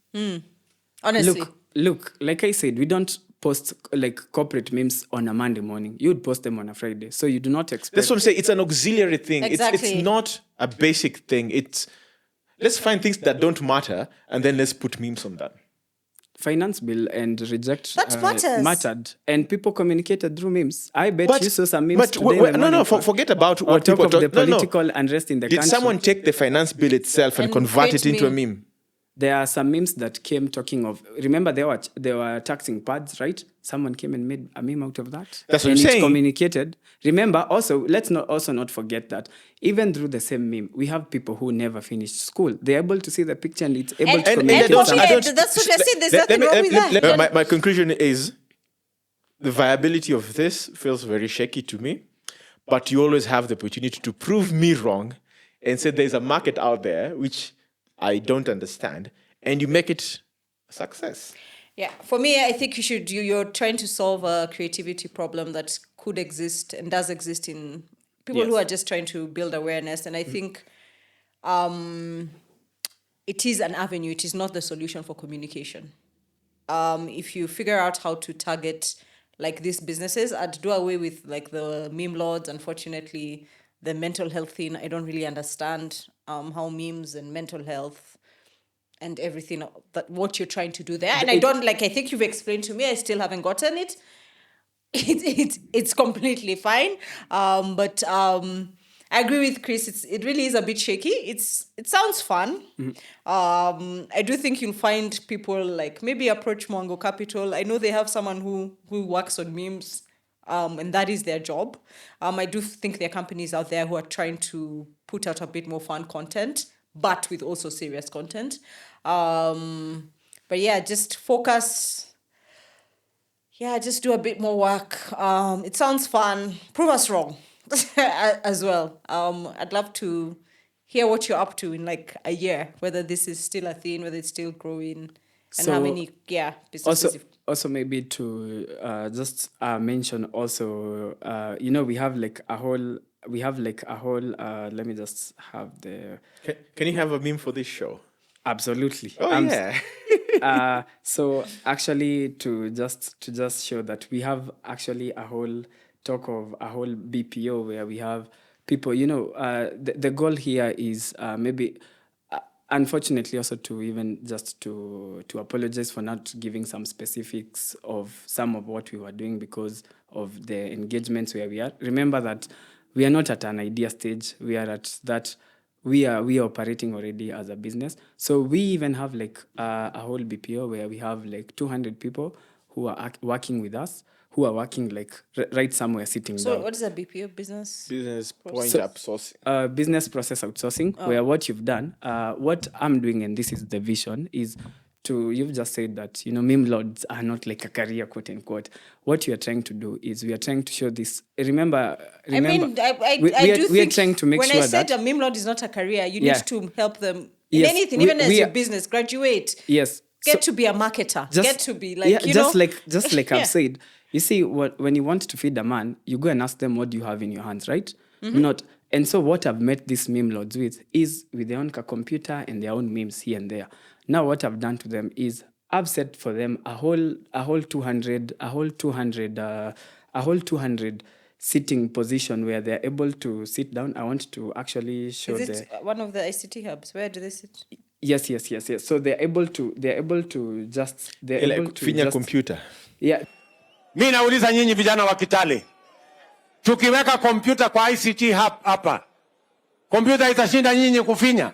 Honestly. Look, like I said, we don't post like corporate memes on a Monday morning. You would post them on a Friday. So you do not expect... That's what I'm saying. It's an auxiliary thing. Exactly. It's not a basic thing. Let's find things that don't matter and then let's put memes on that. Finance bill and reject that mattered. And people communicated through memes. I bet you saw some memes today. Forget about what people talk. The political unrest in the country. Did someone take the finance bill itself and convert it into a meme? There are some memes that came talking of. Remember, they were taxing pads, right? Someone came and made a meme out of that. That's what I'm saying. And communicated. Remember, also, let's not forget that even through the same meme, we have people who never finished school. They're able to see the picture and it's able to communicate. That's what I said. There's nothing wrong with that. My conclusion is the viability of this feels very shaky to me. But you always have the opportunity to prove me wrong and say there's a market out there which I don't understand, and you make it a success. Yeah, for me, I think you're trying to solve a creativity problem that could exist and does exist in people who are just trying to build awareness. And I think it is an avenue. It is not the solution for communication. If you figure out how to target like these businesses, I'd do away with like the Memelords. Unfortunately, the mental health thing, I don't really understand how memes and mental health and everything, that what you're trying to do there. And I think you've explained to me, I still haven't gotten it. It's completely fine. But I agree with Chris. It really is a bit shaky. It sounds fun. I do think you'll find people like maybe approach Mwango Capital. I know they have someone who works on memes. And that is their job. I do think there are companies out there who are trying to put out a bit more fun content, but with also serious content. But yeah, just focus. Yeah, just do a bit more work. It sounds fun. Prove us wrong as well. I'd love to hear what you're up to in like a year, whether this is still a thing, whether it's still growing, and how many businesses. Also, maybe to just mention also, we have like a whole. Let me just have the. Can you have a meme for this show? Absolutely. Oh yeah. So actually, to just show that we have actually a whole talk of a whole BPO where we have people. The goal here is maybe. Unfortunately, also to even just to apologize for not giving some specifics of some of what we were doing because of the engagements where we are. Remember that we are not at an idea stage. We are at that. We are operating already as a business. So we even have like a whole BPO where we have like 200 people who are working with us, who are working like right somewhere sitting down. So what is a BPO business? Business outsourcing. Business process outsourcing, where what you've done, what I'm doing, and this is the vision, is you've just said that, Memelords are not like a career, quote unquote. What you are trying to do is we are trying to show this. Remember. I do think we are trying to make when sure I said that a Memelord is not a career, you need to help them in Yes, anything, we- even as we your are- business, graduate. Yes. Get to be a marketer. Get to be like, just like Yeah. I've said. You see, when you want to feed a man, you go and ask them, what do you have in your hands, right? And so what I've met these Memelords with is with their own computer and their own memes here and there. Now what I've done to them is I've set for them a whole 200 sitting position where they're able to sit down. I want to actually show Is it one of the ICT hubs? Where do they sit? Yes. So they're able to just Finya computer. Yeah. Mi nauliza nyinyi vijana wa Kitale, tukiweka kompyuta kwa ICT hapa, kompyuta itashinda nyinyi kufinya?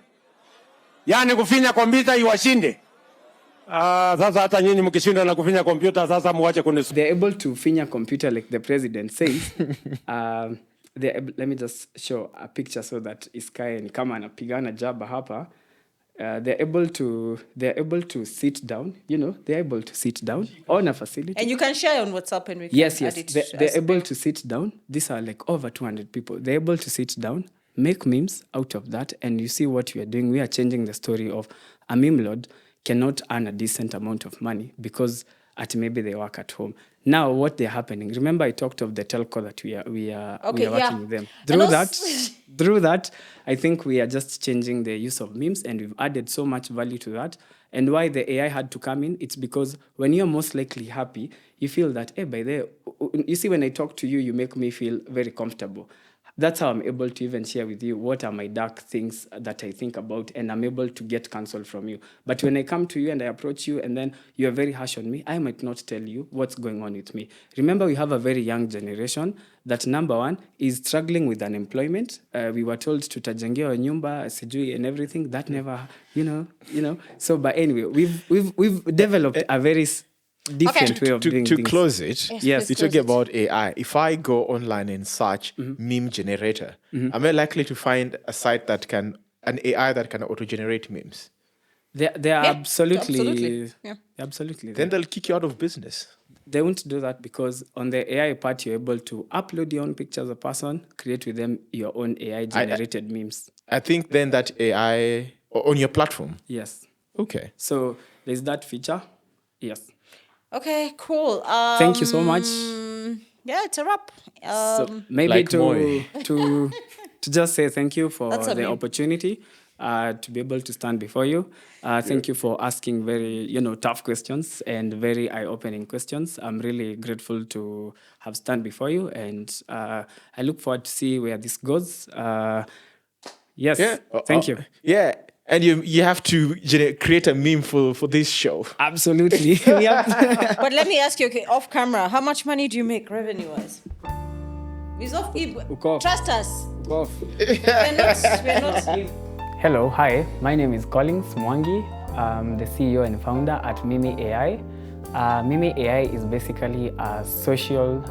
Yaani kufinya kompyuta iwashinde? Sasa hata nyinyi mkishinda na kufinya kompyuta sasa muache kunisu. They're able to finya computer like the president says. Let me just show a picture so that Iskae ni kama anapigana jaba hapa. They're able to sit down, they're able to sit down on a facility. And you can share on WhatsApp and we can Yes, add it they're able to sit down. These are like over 200 people. They're able to sit down, make memes out of that, and you see what we are doing. We are changing the story of a meme lord cannot earn a decent amount of money because maybe they work at home. Now, what they're happening? Remember, I talked of the telco that we are working with them. Through that, I think we are just changing the use of memes, and we've added so much value to that. And why the AI had to come in? It's because when you're most likely happy, you feel that, you see, when I talk to you, you make me feel very comfortable. That's how I'm able to even share with you what are my dark things that I think about, and I'm able to get counsel from you. But when I come to you and I approach you and then you're very harsh on me, I might not tell you what's going on with me. Remember, we have a very young generation that, number one, is struggling with unemployment. We were told tutajengewa nyumba, sijui, and everything. That never, So, but anyway, we've developed a very different way of doing things. To close it, yes, you're talking about AI. If I go online and search meme generator, am I likely to find a site an AI that can auto-generate memes? They are absolutely. Then they'll kick you out of business. They won't do that because on the AI part, you're able to upload your own picture as a person, create with them your own AI-generated memes. I think then that AI on your platform. Yes. Okay. So there's that feature. Yes. Okay, cool. Thank you so much. Yeah, it's a wrap. So maybe like to just say thank you for That's the amazing. opportunity to be able to stand before you. Thank you for asking very tough questions and very eye-opening questions. I'm really grateful to have stand before you, and I look forward to see where this goes. Yes, thank you. Yeah. And you have to create a meme for this show. Absolutely. But let me ask you, okay, off camera, how much money do you make revenue-wise? Trust us. We're not. Hello, hi. My name is Collins Mwangi. I'm the CEO and founder at Memey.ai. Memey.ai is basically a social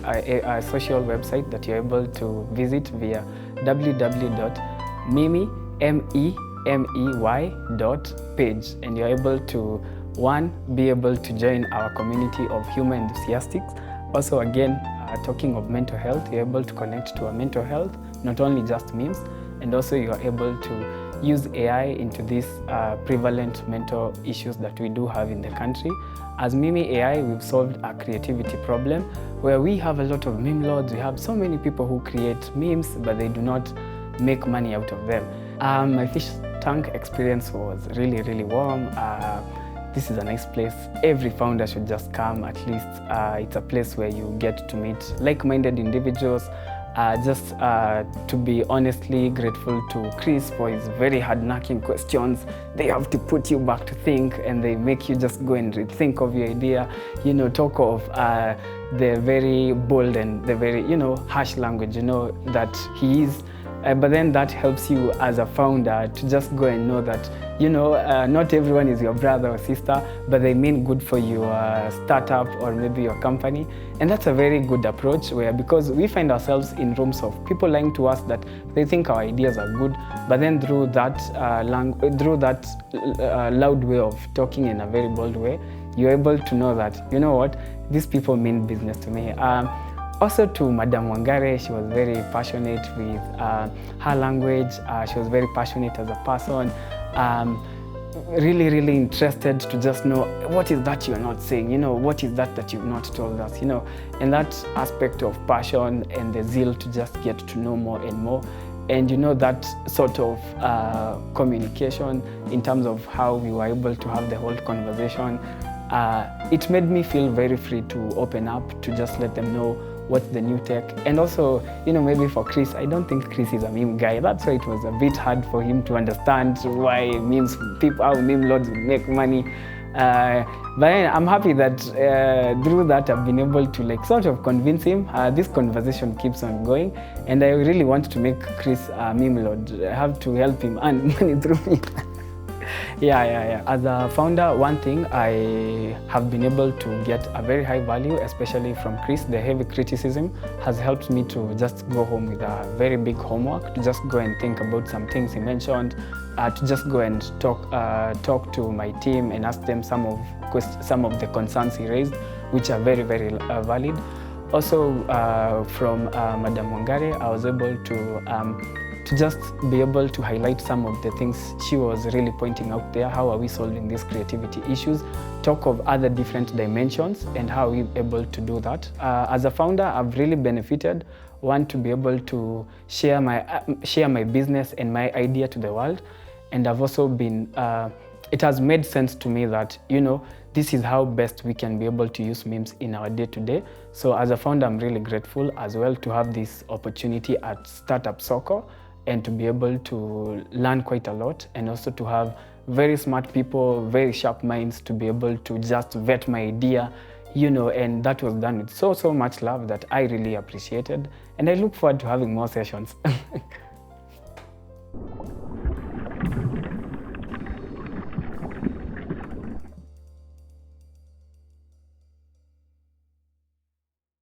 website that you're able to visit via www.memey.page, and you're able to be able to join our community of humor enthusiasts. Also, again, talking of mental health, you're able to connect to our mental health, not only just memes, and also you are able to use AI into these prevalent mental issues that we do have in the country. As Memey.ai, we've solved a creativity problem where we have a lot of meme lords. We have so many people who create memes, but they do not make money out of them. My fish tank experience was really, really warm. This is a nice place. Every founder should just come at least. It's a place where you get to meet like-minded individuals. Just to be honestly grateful to Chris for his very hard-knocking questions. They have to put you back to think, and they make you just go and rethink of your idea. Talk of the very bold and the very, harsh language, that he is. But then that helps you as a founder to just go and know that, not everyone is your brother or sister, but they mean good for your startup or maybe your company. And that's a very good approach because we find ourselves in rooms of people lying to us that they think our ideas are good, but then through that loud way of talking in a very bold way, you're able to know that, these people mean business to me. Also to Madam Wangare, she was very passionate with her language. She was very passionate as a person. Really, really interested to just know what is that you're not saying, what is that you've not told us, and that aspect of passion and the zeal to just get to know more and more. And that sort of communication in terms of how we were able to have the whole conversation, it made me feel very free to open up, to just let them know what's the new tech. And also, maybe for Chris, I don't think Chris is a meme guy. That's why it was a bit hard for him to understand why how meme lords make money. But I'm happy that through that I've been able to sort of convince him. This conversation keeps on going, and I really want to make Chris a meme lord. I have to help him earn money through me. Yeah. As a founder, one thing I have been able to get a very high value, especially from Chris. The heavy criticism has helped me to just go home with a very big homework, to just go and think about some things he mentioned, to just go and talk to my team and ask them some of the concerns he raised, which are very, very valid. Also, from Madam Wangare, I was able to just be able to highlight some of the things she was really pointing out there. How are we solving these creativity issues? Talk of other different dimensions and how we're able to do that. As a founder, I've really benefited. One, to be able to share my business and my idea to the world. And I've also been, it has made sense to me that, this is how best we can be able to use memes in our day-to-day. So as a founder, I'm really grateful as well to have this opportunity at Startup Soccer and to be able to learn quite a lot, and also to have very smart people, very sharp minds to be able to just vet my idea, and that was done with so much love that I really appreciated. And I look forward to having more sessions.